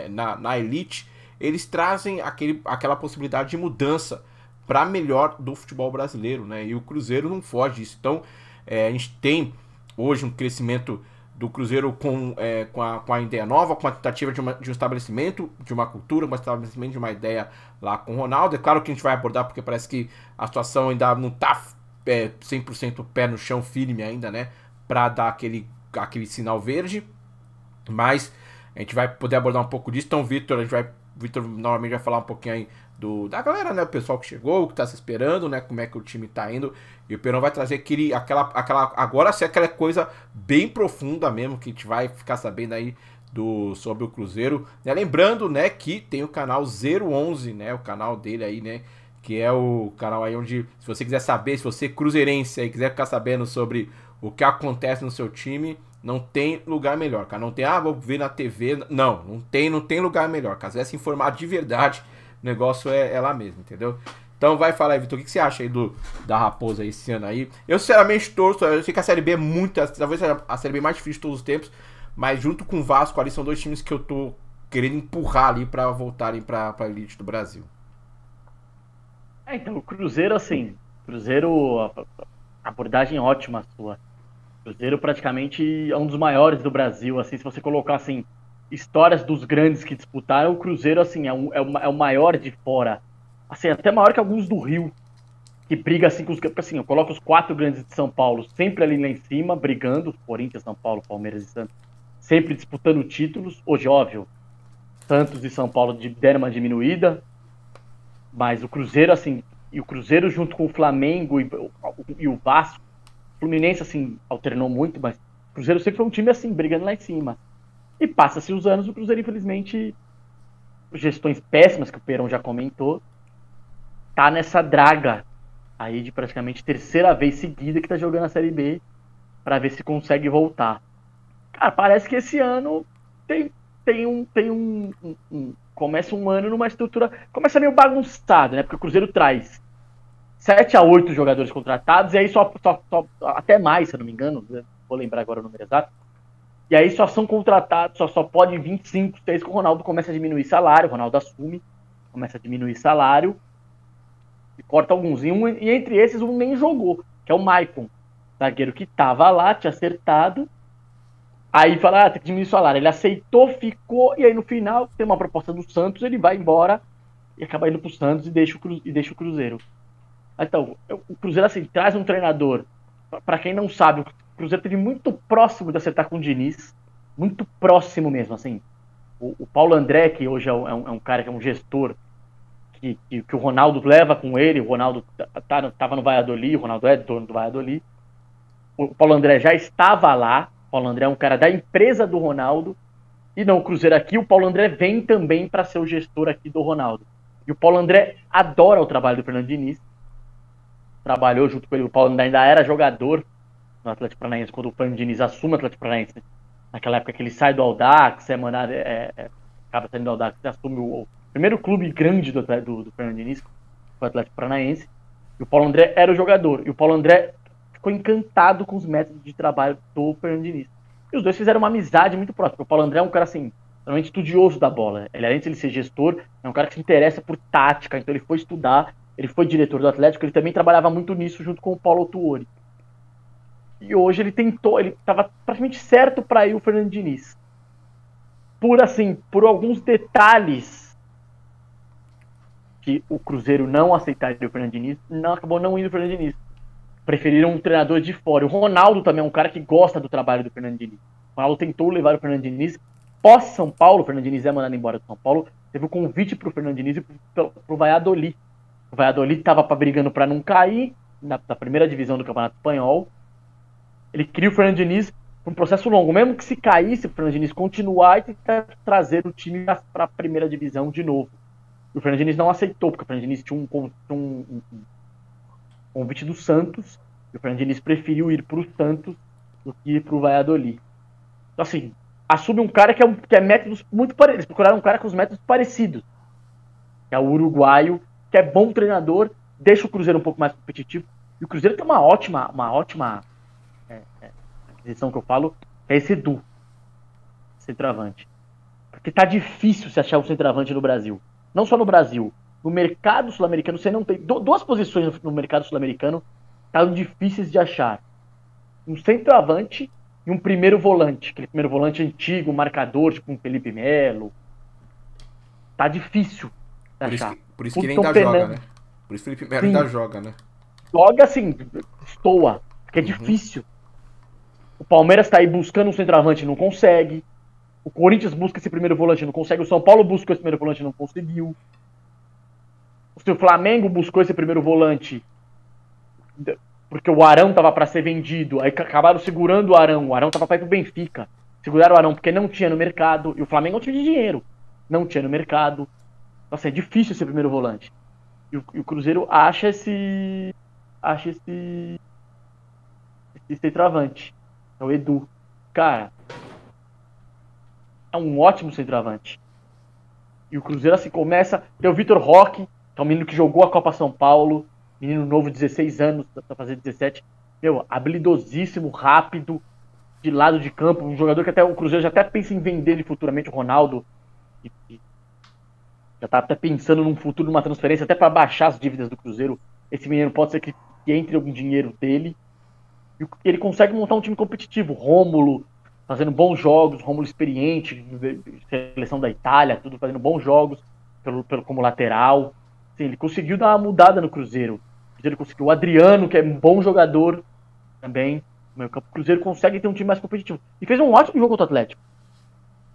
na elite, eles trazem aquela possibilidade de mudança para melhor do futebol brasileiro, né? E o Cruzeiro não foge disso. Então, a gente tem hoje um crescimento do Cruzeiro com a ideia nova, com a tentativa de um estabelecimento, de uma cultura, um estabelecimento de uma ideia lá com o Ronaldo. É claro que a gente vai abordar, porque parece que a situação ainda não está 100% pé no chão, firme ainda, né? Para dar aquele sinal verde. Mas a gente vai poder abordar um pouco disso. Então, Vitor normalmente vai falar um pouquinho aí da galera, né? O pessoal que chegou, que tá se esperando, né? Como é que o time tá indo. E o Perão vai trazer agora sim, aquela coisa bem profunda mesmo, que a gente vai ficar sabendo aí sobre o Cruzeiro. Né? Lembrando, né, que tem o canal 011, né? O canal dele aí, né? Que é o canal aí onde, se você quiser saber, se você é cruzeirense aí, quiser ficar sabendo sobre o que acontece no seu time, não tem lugar melhor, cara. Não tem, vou ver na TV. Não tem lugar melhor, cara. Se quiser se informar de verdade, o negócio é lá mesmo, entendeu? Então vai falar aí, Vitor, o que você acha aí da Raposa aí, esse ano aí? Eu sinceramente torço, eu sei que a Série B é talvez seja a Série B mais difícil de todos os tempos, mas junto com o Vasco ali, são dois times que eu tô querendo empurrar ali pra voltarem pra elite do Brasil. Então, o Cruzeiro, assim, abordagem ótima sua. O Cruzeiro praticamente é um dos maiores do Brasil, assim, se você colocar, assim, histórias dos grandes que disputaram, o Cruzeiro, assim, é o maior de fora. Assim, até maior que alguns do Rio, que briga, assim, assim, eu coloco os 4 grandes de São Paulo sempre ali lá em cima, brigando, Corinthians, São Paulo, Palmeiras e Santos, sempre disputando títulos. Hoje, óbvio, Santos e São Paulo deram uma diminuída, mas o Cruzeiro, assim, e o Cruzeiro junto com o Flamengo e o Vasco, o Fluminense, assim, alternou muito, mas o Cruzeiro sempre foi um time, assim, brigando lá em cima. E passa-se os anos, o Cruzeiro, infelizmente, gestões péssimas, que o Perão já comentou, tá nessa draga aí de praticamente terceira vez seguida que tá jogando a Série B pra ver se consegue voltar. Cara, parece que esse ano começa um ano numa estrutura, começa meio bagunçado, né? Porque o Cruzeiro traz 7 a 8 jogadores contratados, e aí só até mais, se eu não me engano, vou lembrar agora o número exato. E aí só são contratados, só pode 25, 6, que o Ronaldo começa a diminuir salário, o Ronaldo assume, começa a diminuir salário, e corta alguns. E entre esses, um nem jogou, que é o Maicon, zagueiro que tava lá, tinha acertado. Aí fala, tem que diminuir o salário. Ele aceitou, ficou, e aí no final tem uma proposta do Santos, ele vai embora e acaba indo pro Santos e deixa o Cruzeiro. Então, o Cruzeiro, assim, traz um treinador, pra quem não sabe, o Cruzeiro teve muito próximo de acertar com o Diniz, muito próximo mesmo, assim. O Paulo André, que hoje é um cara que é um gestor, que o Ronaldo leva com ele, o Ronaldo estava no Valladolid, o Ronaldo é dono do Valladolid, o Paulo André já estava lá, o Paulo André é um cara da empresa do Ronaldo, e não, o Cruzeiro aqui, o Paulo André vem também para ser o gestor aqui do Ronaldo. E o Paulo André adora o trabalho do Fernando Diniz, trabalhou junto com ele, o Paulo André ainda era jogador no Atlético Paranaense, quando o Fernando Diniz assume o Atlético Paranaense, naquela época que ele sai do Audax, acaba saindo do Audax, assume o primeiro clube grande do Fernando Diniz, o Atlético Paranaense, e o Paulo André era o jogador, e o Paulo André ficou encantado com os métodos de trabalho do Fernando Diniz. E os dois fizeram uma amizade muito próxima. O Paulo André é um cara, assim, realmente estudioso da bola. Ele, além de ele ser gestor, é um cara que se interessa por tática, então ele foi estudar, ele foi diretor do Atlético, ele também trabalhava muito nisso junto com o Paulo Autuori. E hoje ele estava praticamente certo para ir o Fernando Diniz. Por alguns detalhes que o Cruzeiro não aceitaria o Fernando Diniz, acabou não indo o Fernando Diniz. Preferiram um treinador de fora. O Ronaldo também é um cara que gosta do trabalho do Fernando Diniz. O Ronaldo tentou levar o Fernando Diniz pós-São Paulo, o Fernando Diniz é mandado embora do São Paulo, teve um convite para o Fernando Diniz e para o Valladolid. O Valladolid estava brigando para não cair na primeira divisão do Campeonato Espanhol. Ele queria o Fernando Diniz por um processo longo. Mesmo que se caísse, o Fernando Diniz continuar e tentar trazer o time para a primeira divisão de novo. E o Fernando Diniz não aceitou, porque o Fernando Diniz tinha um convite do Santos, e o Fernando Diniz preferiu ir para o Santos do que ir para o Valladolid. Então, assim, assume um cara que é métodos muito parecidos. Eles procuraram um cara com os métodos parecidos, que é o uruguaio, que é bom treinador, deixa o Cruzeiro um pouco mais competitivo. E o Cruzeiro tem uma ótima aquisição que eu falo, é esse Edu, centroavante. Porque tá difícil se achar um centroavante no Brasil. Não só no Brasil. No mercado sul-americano, você não tem... Duas posições no mercado sul-americano estavam difíceis de achar. Um centroavante e um primeiro volante. Aquele primeiro volante antigo, marcador, tipo um Felipe Melo. Tá difícil de achar. Por isso que ele ainda joga, né? Por isso que o Felipe Melo ainda joga, né? Joga assim, estoua. Porque é difícil. O Palmeiras tá aí buscando um centroavante e não consegue. O Corinthians busca esse primeiro volante e não consegue. O São Paulo buscou esse primeiro volante e não conseguiu. O Flamengo buscou esse primeiro volante porque o Arão tava para ser vendido. Aí acabaram segurando o Arão. O Arão tava para ir pro Benfica. Seguraram o Arão porque não tinha no mercado. E o Flamengo não tinha de dinheiro. Não tinha no mercado. Então, assim, é difícil esse primeiro volante. E o Cruzeiro acha esse centroavante. É o Edu. Cara, é um ótimo centroavante. E o Cruzeiro assim começa. Tem o Vitor Roque, que é um menino que jogou a Copa São Paulo. Menino novo, 16 anos, tá fazendo 17. Meu, habilidosíssimo, rápido, de lado de campo. Um jogador que até o Cruzeiro já até pensa em vender ele futuramente, o Ronaldo. Já tá até pensando num futuro, numa transferência, até para baixar as dívidas do Cruzeiro. Esse menino pode ser que entre algum dinheiro dele. E ele consegue montar um time competitivo. Rômulo fazendo bons jogos, Rômulo experiente, seleção da Itália, tudo fazendo bons jogos como lateral. Sim, ele conseguiu dar uma mudada no Cruzeiro. Ele conseguiu o Adriano, que é um bom jogador também. O Cruzeiro consegue ter um time mais competitivo. E fez um ótimo jogo contra o Atlético.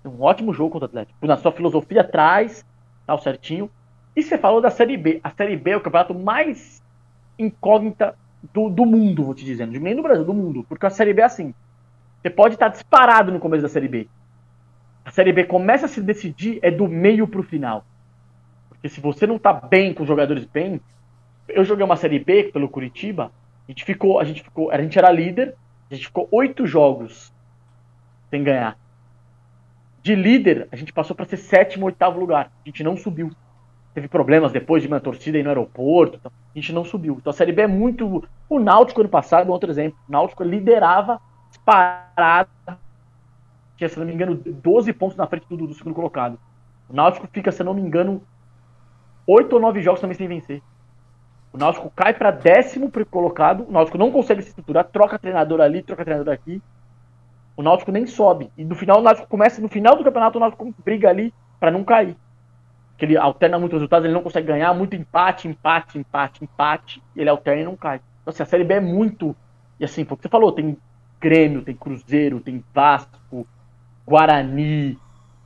Um ótimo jogo contra o Atlético. Na sua filosofia atrás, tal certinho. E você falou da Série B. A Série B é o campeonato mais incógnita do mundo, vou te dizendo. Nem do Brasil, do mundo. Porque a Série B é assim. Você pode estar disparado no começo da Série B. A Série B começa a se decidir é do meio pro final. Porque se você não tá bem com os jogadores bem... Eu joguei uma Série B pelo Curitiba. A gente era líder. A gente ficou 8 jogos sem ganhar. De líder, a gente passou para ser 7º, 8º lugar. A gente não subiu. Teve problemas depois de uma torcida aí no aeroporto. Então, a gente não subiu. Então a Série B é muito... O Náutico, ano passado, é um outro exemplo. O Náutico liderava disparado. Tinha, se não me engano, 12 pontos na frente do segundo colocado. O Náutico fica, se não me engano, 8 ou 9 jogos também sem vencer. O Náutico cai para 10º colocado. O Náutico não consegue se estruturar. Troca treinador ali, troca treinador aqui. O Náutico nem sobe. E no final, o Náutico começa... No final do campeonato, o Náutico briga ali para não cair. Porque ele alterna muitos resultados, ele não consegue ganhar. Muito empate. E ele alterna e não cai. Então, assim, a Série B é muito... E assim, foi o que você falou. Tem Grêmio, tem Cruzeiro, tem Vasco, Guarani.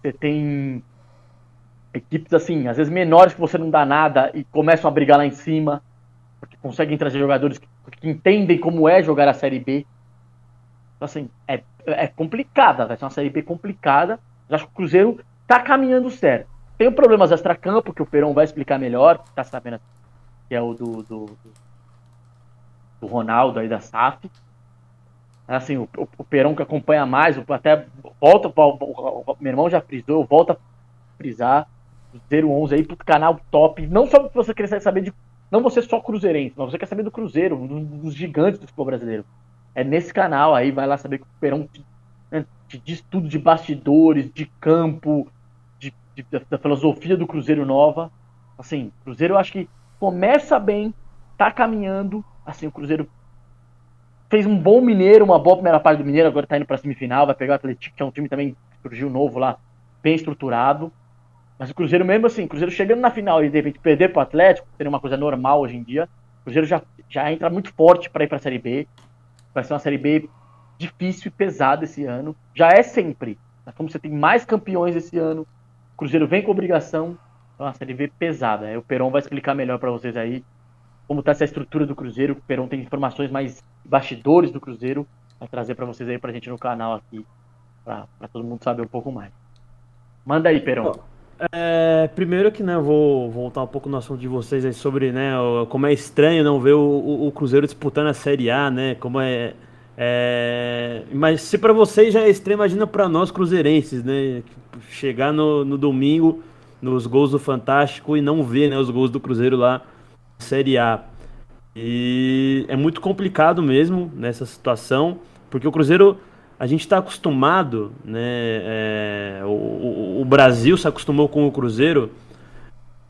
Você tem equipes, assim, às vezes menores que você não dá nada e começam a brigar lá em cima. Porque conseguem trazer jogadores que entendem como é jogar a Série B. Então, assim, é complicada, vai ser uma Série B complicada. Eu acho que o Cruzeiro tá caminhando certo. Tem problemas extracampo, que o Perón vai explicar melhor, tá sabendo, que é o do Ronaldo aí da SAF. Assim, o Perón que acompanha mais, até volta, meu irmão já frisou, eu volto a frisar, o 011 aí pro canal top, não só porque você quer saber de... Não você só cruzeirense, mas você quer saber do Cruzeiro, um dos gigantes do futebol brasileiro. É nesse canal aí, vai lá saber que o Perón te diz tudo de bastidores, de campo, da filosofia do Cruzeiro nova. Assim, o Cruzeiro eu acho que começa bem, tá caminhando. Assim, o Cruzeiro fez um bom Mineiro, uma boa primeira parte do Mineiro, agora tá indo pra semifinal, vai pegar o Atlético, que é um time também que surgiu novo lá, bem estruturado. Mas o Cruzeiro mesmo assim, o Cruzeiro chegando na final e de repente perder pro Atlético, seria uma coisa normal hoje em dia, o Cruzeiro já entra muito forte para ir pra Série B. Vai ser uma Série B difícil e pesada esse ano. Já é sempre. Mas como você tem mais campeões esse ano, o Cruzeiro vem com obrigação, então é uma Série B pesada. Aí o Perón vai explicar melhor para vocês aí como tá essa estrutura do Cruzeiro. O Perón tem informações mais bastidores do Cruzeiro, vai trazer para vocês aí, pra gente no canal aqui, para todo mundo saber um pouco mais. Manda aí, Perón. Primeiro que, né, eu vou voltar um pouco no assunto de vocês aí sobre, né, como é estranho não ver o Cruzeiro disputando a Série A, né, como mas se pra vocês já é estranho, imagina pra nós cruzeirenses, né, chegar no domingo, nos gols do Fantástico e não ver, né, os gols do Cruzeiro lá na Série A. E é muito complicado mesmo nessa situação, porque o Cruzeiro a gente está acostumado, né? O Brasil se acostumou com o Cruzeiro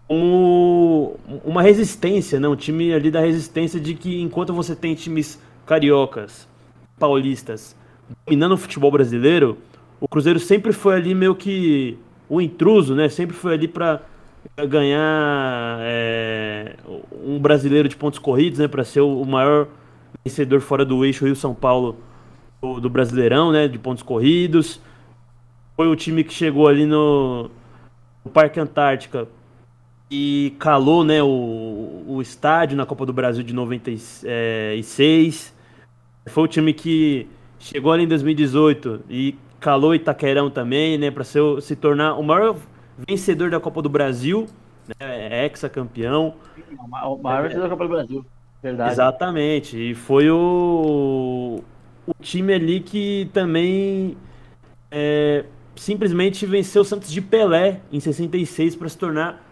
como uma resistência, né? Um time ali da resistência de que enquanto você tem times cariocas, paulistas, dominando o futebol brasileiro, o Cruzeiro sempre foi ali meio que o intruso, né? Sempre foi ali para ganhar um brasileiro de pontos corridos, né? Para ser o maior vencedor fora do eixo Rio-São Paulo do Brasileirão, né? De pontos corridos. Foi o time que chegou ali no Parque Antártica e calou, né, o estádio na Copa do Brasil de 96. Foi o time que chegou ali em 2018 e calou Itaquerão também, né, para se tornar o maior vencedor da Copa do Brasil, né, ex-campeão. O maior vencedor da Copa do Brasil, verdade. Exatamente, e foi o time ali que também simplesmente venceu o Santos de Pelé em 66 para se tornar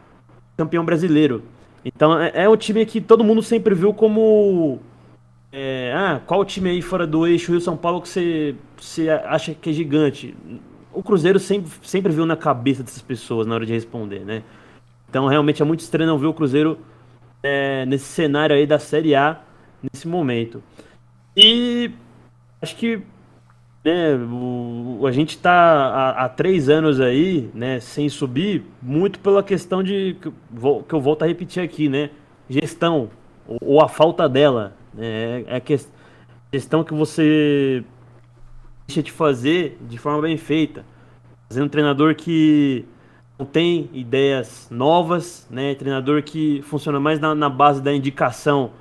campeão brasileiro. Então é um time que todo mundo sempre viu como qual time aí fora do eixo Rio-São Paulo que você acha que é gigante? O Cruzeiro sempre viu na cabeça dessas pessoas na hora de responder, né? Então realmente é muito estranho não ver o Cruzeiro nesse cenário aí da Série A nesse momento. E acho que a gente está há 3 anos aí, né, sem subir, muito pela questão de que eu volto a repetir aqui, né, gestão ou a falta dela, né, é a questão que você deixa de fazer de forma bem feita, fazendo um treinador que não tem ideias novas, né, treinador que funciona mais na base da indicação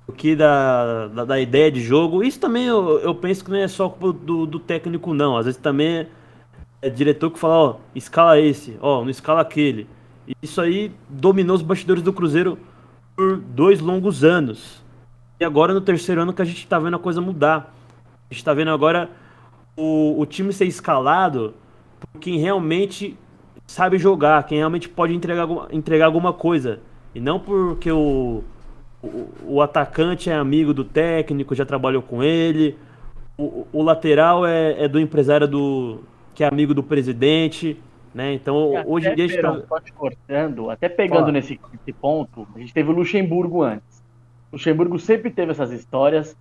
do que da ideia de jogo. Isso também eu penso que não é só culpa do técnico, não. Às vezes também é diretor que fala, ó, escala esse, ó, não escala aquele. E isso aí dominou os bastidores do Cruzeiro por 2 longos anos. E agora no 3º ano que a gente tá vendo a coisa mudar. A gente tá vendo agora o time ser escalado por quem realmente sabe jogar, quem realmente pode entregar alguma coisa. E não porque o atacante é amigo do técnico, já trabalhou com ele. O lateral é do empresário que é amigo do presidente, né? Então, hoje em dia a gente tá te cortando, até pegando nesse ponto, a gente teve o Luxemburgo antes. O Luxemburgo sempre teve essas histórias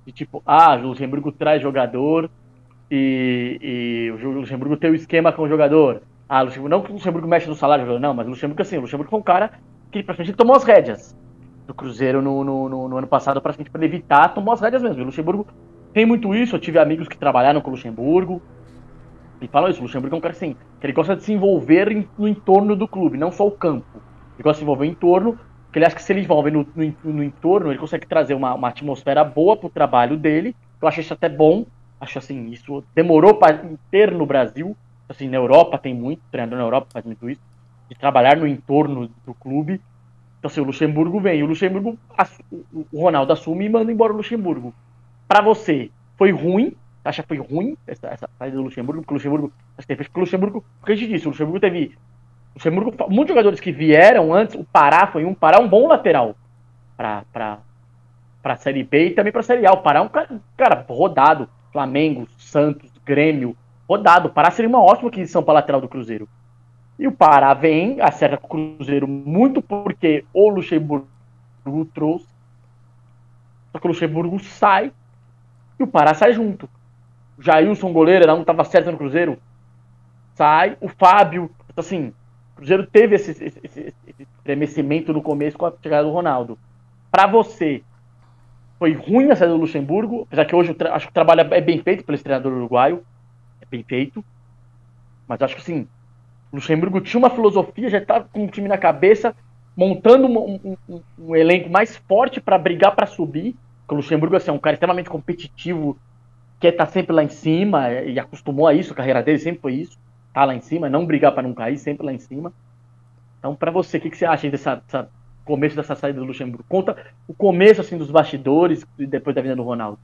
de tipo, o Luxemburgo traz jogador e o Luxemburgo tem o esquema com o jogador. Não que o Luxemburgo mexe no salário do jogador, não, mas o Luxemburgo assim, o Luxemburgo foi um cara que praticamente tomou as rédeas do Cruzeiro no ano passado, praticamente para evitar, tomou as rédeas mesmo. O Luxemburgo tem muito isso, eu tive amigos que trabalharam com o Luxemburgo e falam isso. O Luxemburgo é um cara assim, que ele gosta de se envolver no entorno do clube, não só o campo. Ele gosta de se envolver no entorno, porque ele acha que se ele envolve no entorno, ele consegue trazer uma atmosfera boa pro trabalho dele. Eu acho isso até bom, acho assim, isso demorou para ter no Brasil, assim, na Europa tem muito, treinador na Europa faz muito isso, de trabalhar no entorno do clube. Então, assim, o Luxemburgo vem, o Ronaldo assume e manda embora o Luxemburgo. Pra você, foi ruim? Acha que foi ruim essa saída do Luxemburgo? Porque o Luxemburgo, porque a gente disse, muitos jogadores que vieram antes, o Pará é um bom lateral pra Série B e também pra Série A. O Pará é um cara rodado, Flamengo, Santos, Grêmio, rodado. O Pará seria uma ótima aquisição pra lateral do Cruzeiro. E o Pará acerta com o Cruzeiro muito porque o Luxemburgo trouxe. Só que o Luxemburgo sai e o Pará sai junto. O Jailson, goleiro, não estava certo no Cruzeiro, sai. O Fábio, assim, o Cruzeiro teve esse estremecimento no começo com a chegada do Ronaldo. Pra você, foi ruim a saída do Luxemburgo, apesar que hoje acho que o trabalho é bem feito pelo treinador uruguaio, é bem feito, mas acho que assim, o Luxemburgo tinha uma filosofia, já estava com o time na cabeça, montando um elenco mais forte para brigar para subir. Porque o Luxemburgo assim, é um cara extremamente competitivo, quer estar sempre lá em cima, e acostumou a isso, a carreira dele sempre foi isso, tá lá em cima, não brigar para não cair, sempre lá em cima. Então, para você, o que você acha dessa começo dessa saída do Luxemburgo? Conta o começo assim dos bastidores e depois da vinda do Ronaldo.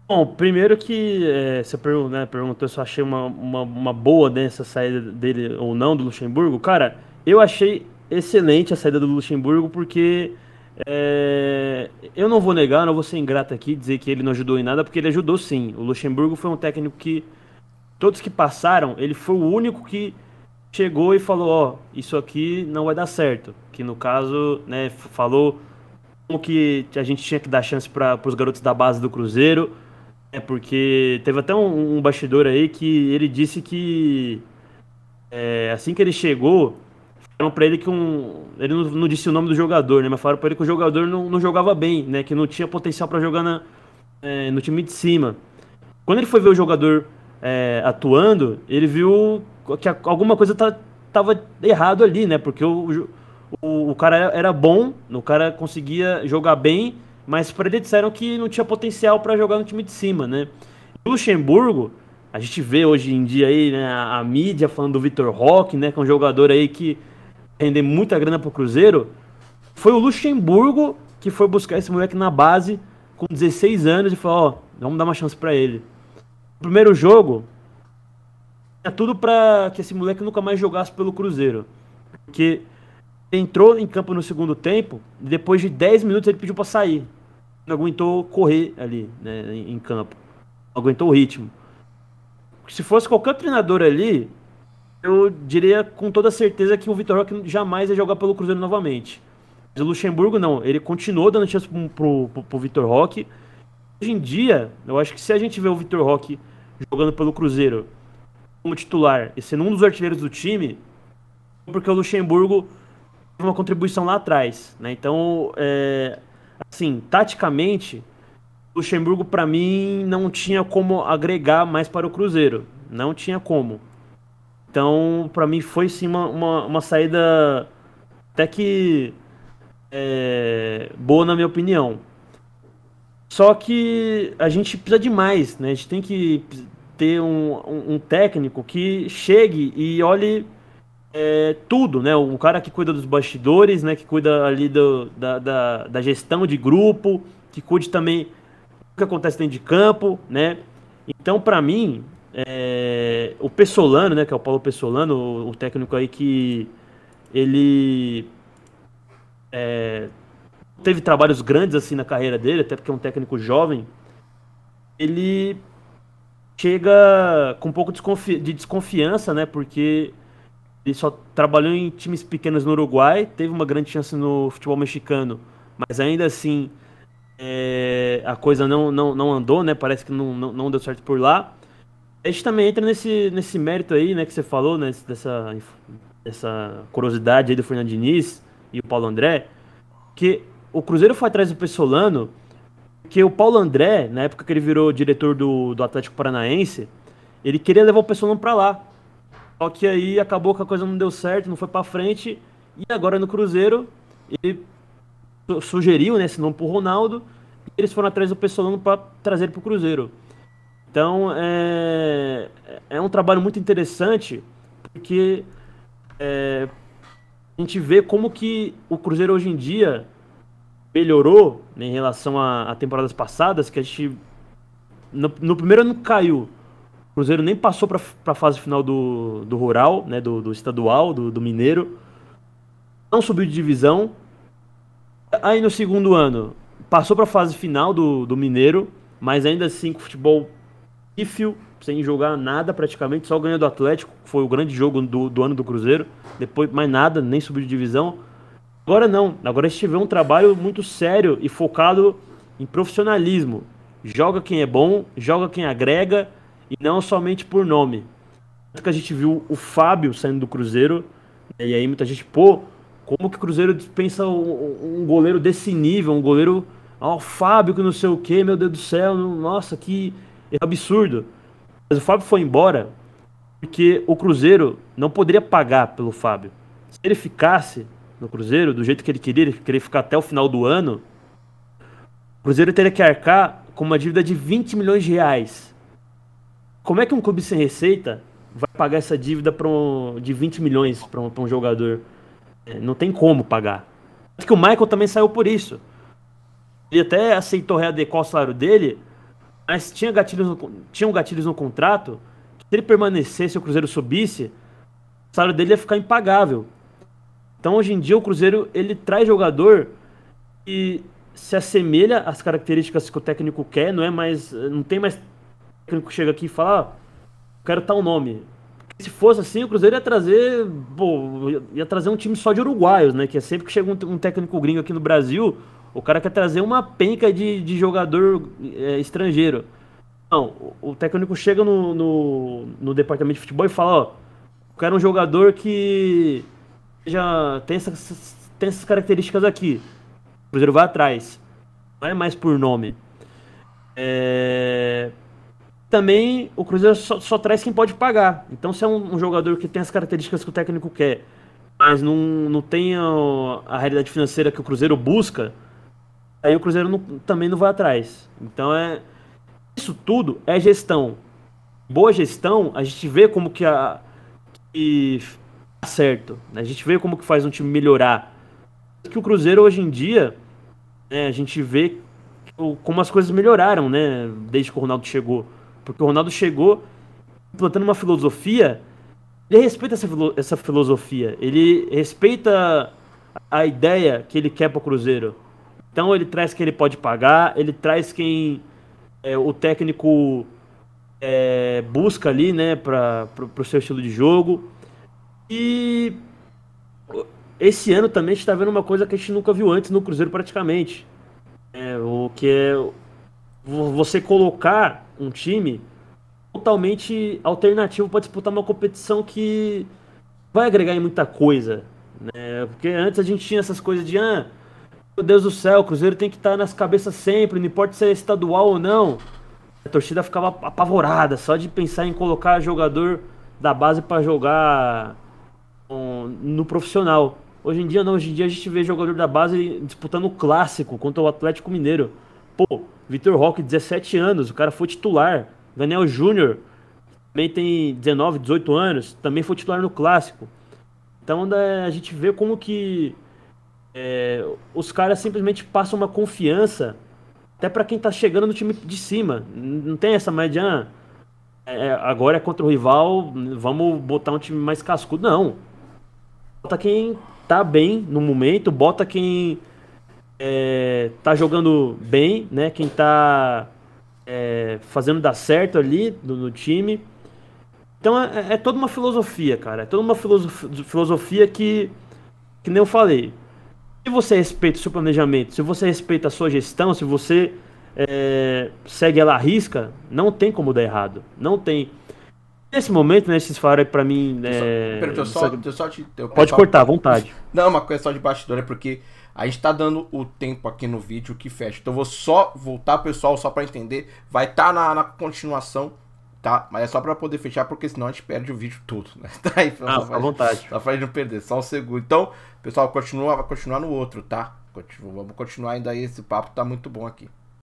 Bom, primeiro que você perguntou se eu achei uma boa dessa saída dele ou não, do Luxemburgo. Cara, eu achei excelente a saída do Luxemburgo porque Eu não vou negar, não vou ser ingrato aqui, dizer que ele não ajudou em nada, porque ele ajudou sim. O Luxemburgo foi um técnico que, todos que passaram, ele foi o único que chegou e falou, ó, isso aqui não vai dar certo. Que no caso, né, falou como que a gente tinha que dar chance para os garotos da base do Cruzeiro, porque teve até um bastidor aí que ele disse que assim que ele chegou, falaram pra ele que ele não disse o nome do jogador, né, mas falaram pra ele que o jogador não jogava bem, né, que não tinha potencial para jogar no time de cima. Quando ele foi ver o jogador atuando, ele viu que alguma coisa tava errado ali, né? Porque o cara era bom, o cara conseguia jogar bem, mas para ele disseram que não tinha potencial para jogar no time de cima, né? O Luxemburgo, a gente vê hoje em dia aí, né, a mídia falando do Vitor Roque, né, que é um jogador aí que rende muita grana pro Cruzeiro. Foi o Luxemburgo que foi buscar esse moleque na base com 16 anos e falou, ó, vamos dar uma chance para ele. No primeiro jogo, tinha tudo pra que esse moleque nunca mais jogasse pelo Cruzeiro. Porque entrou em campo no segundo tempo, e depois de 10 minutos ele pediu pra sair. Não aguentou correr ali, né, em campo. Não aguentou o ritmo. Se fosse qualquer treinador ali, eu diria com toda certeza que o Vitor Roque jamais ia jogar pelo Cruzeiro novamente. Mas o Luxemburgo não, ele continuou dando chance pro Vitor Roque. Hoje em dia, eu acho que se a gente vê o Vitor Roque jogando pelo Cruzeiro como titular e sendo um dos artilheiros do time, porque o Luxemburgo teve uma contribuição lá atrás, né? Então, assim, taticamente, o Luxemburgo para mim não tinha como agregar mais para o Cruzeiro, não tinha como. Então, para mim foi sim uma saída até que boa na minha opinião. Só que a gente precisa de mais, né? A gente tem que ter um técnico que chegue e olhe tudo, né? O cara que cuida dos bastidores, né? Que cuida ali da gestão de grupo, que cuide também do que acontece dentro de campo, né? Então, pra mim, o Pessolano, né? Que é o Paulo Pessolano, o técnico aí que ele teve trabalhos grandes assim na carreira dele, até porque é um técnico jovem. Ele chega com um pouco de desconfiança, né? Porque ele só trabalhou em times pequenos no Uruguai, teve uma grande chance no futebol mexicano, mas ainda assim a coisa não andou, né? Parece que não deu certo por lá. A gente também entra nesse mérito aí, né? Que você falou, né? Dessa curiosidade aí do Fernando Diniz e o Paulo André, que o Cruzeiro foi atrás do Pessolano, porque o Paulo André, na época que ele virou diretor do Atlético Paranaense, ele queria levar o Pessolano pra lá. Só que aí acabou que a coisa não deu certo, não foi pra frente, e agora no Cruzeiro, ele sugeriu, né, esse nome pro Ronaldo, e eles foram atrás do Pessolano pra trazer ele pro Cruzeiro. Então, é um trabalho muito interessante, porque a gente vê como que o Cruzeiro hoje em dia melhorou, né, em relação a temporadas passadas, que a gente no primeiro ano caiu. O Cruzeiro nem passou para a fase final do Rural, né, do estadual, do Mineiro. Não subiu de divisão. Aí no segundo ano passou para a fase final do Mineiro, mas ainda assim com futebol pífio, sem jogar nada praticamente, só ganhou do Atlético, que foi o grande jogo do ano do Cruzeiro. Depois mais nada, nem subiu de divisão. Agora não, agora a gente vê um trabalho muito sério e focado em profissionalismo. Joga quem é bom, joga quem agrega e não somente por nome. Tanto que a gente viu o Fábio saindo do Cruzeiro, e aí muita gente, como que o Cruzeiro dispensa um goleiro desse nível, um goleiro, o Fábio que não sei o que, meu Deus do céu, nossa, que absurdo. Mas o Fábio foi embora porque o Cruzeiro não poderia pagar pelo Fábio. Se ele ficasse no Cruzeiro, do jeito que ele queria ficar até o final do ano, o Cruzeiro teria que arcar com uma dívida de 20 milhões de reais. Como é que um clube sem receita vai pagar essa dívida de 20 milhões para um jogador? Não tem como pagar. Acho que o Michael também saiu por isso. Ele até aceitou readequar o salário dele, mas tinham gatilhos no contrato que, se ele permanecesse e o Cruzeiro subisse, o salário dele ia ficar impagável. Então hoje em dia o Cruzeiro ele traz jogador que se assemelha às características que o técnico quer, não tem mais técnico que chega aqui e fala, quero tal nome. Se fosse assim, o Cruzeiro ia trazer um time só de uruguaios, né? Que é sempre que chega um técnico gringo aqui no Brasil, o cara quer trazer uma penca de jogador estrangeiro. Não, o técnico chega no departamento de futebol e fala, eu quero um jogador que já tem essas características aqui. O Cruzeiro vai atrás. Não é mais por nome. Também o Cruzeiro só traz quem pode pagar. Então, se é um jogador que tem as características que o técnico quer, mas não tem a realidade financeira que o Cruzeiro busca, aí o Cruzeiro também não vai atrás. Então, isso tudo é gestão. Boa gestão, a gente vê como que dá certo. Né? A gente vê como que faz um time melhorar. Que o Cruzeiro hoje em dia, né, a gente vê como as coisas melhoraram, né, desde que o Ronaldo chegou. Porque o Ronaldo chegou implantando uma filosofia, ele respeita essa filosofia, ele respeita a ideia que ele quer para o Cruzeiro. Então ele traz quem ele pode pagar, ele traz quem o técnico busca ali, né, para o seu estilo de jogo. E esse ano também a gente está vendo uma coisa que a gente nunca viu antes no Cruzeiro praticamente. O que é você colocar um time totalmente alternativo para disputar uma competição que vai agregar em muita coisa. Né? Porque antes a gente tinha essas coisas de meu Deus do céu, o Cruzeiro tem que estar nas cabeças sempre, não importa se é estadual ou não. A torcida ficava apavorada só de pensar em colocar jogador da base para jogar no profissional. Hoje em dia não, hoje em dia a gente vê jogador da base disputando o clássico contra o Atlético Mineiro. Pô, Vitor Roque, 17 anos, o cara foi titular. Daniel Júnior, também tem 19, 18 anos, também foi titular no clássico. Então a gente vê como que os caras simplesmente passam uma confiança até pra quem tá chegando no time de cima. Não tem essa mais de agora é contra o rival, vamos botar um time mais cascudo. Não. Bota quem tá bem no momento, bota quem tá jogando bem, né? Quem tá fazendo dar certo ali no time. Então é toda uma filosofia, cara. É toda uma filosofia que nem eu falei. Se você respeita o seu planejamento, se você respeita a sua gestão, se você segue ela à risca, não tem como dar errado. Não tem. Nesse momento, né, vocês falaram aí pra mim... Pode cortar, à vontade. Não, uma coisa só de bastidor, é porque a gente tá dando o tempo aqui no vídeo que fecha. Então eu vou só voltar, pessoal, só pra entender. Vai estar na continuação, tá? Mas é só pra poder fechar, porque senão a gente perde o vídeo todo, né? Tá aí, à vontade. Só pra gente não perder, só um segundo. Então, pessoal, vai continuar no outro, tá? Vamos continuar ainda aí, esse papo tá muito bom aqui.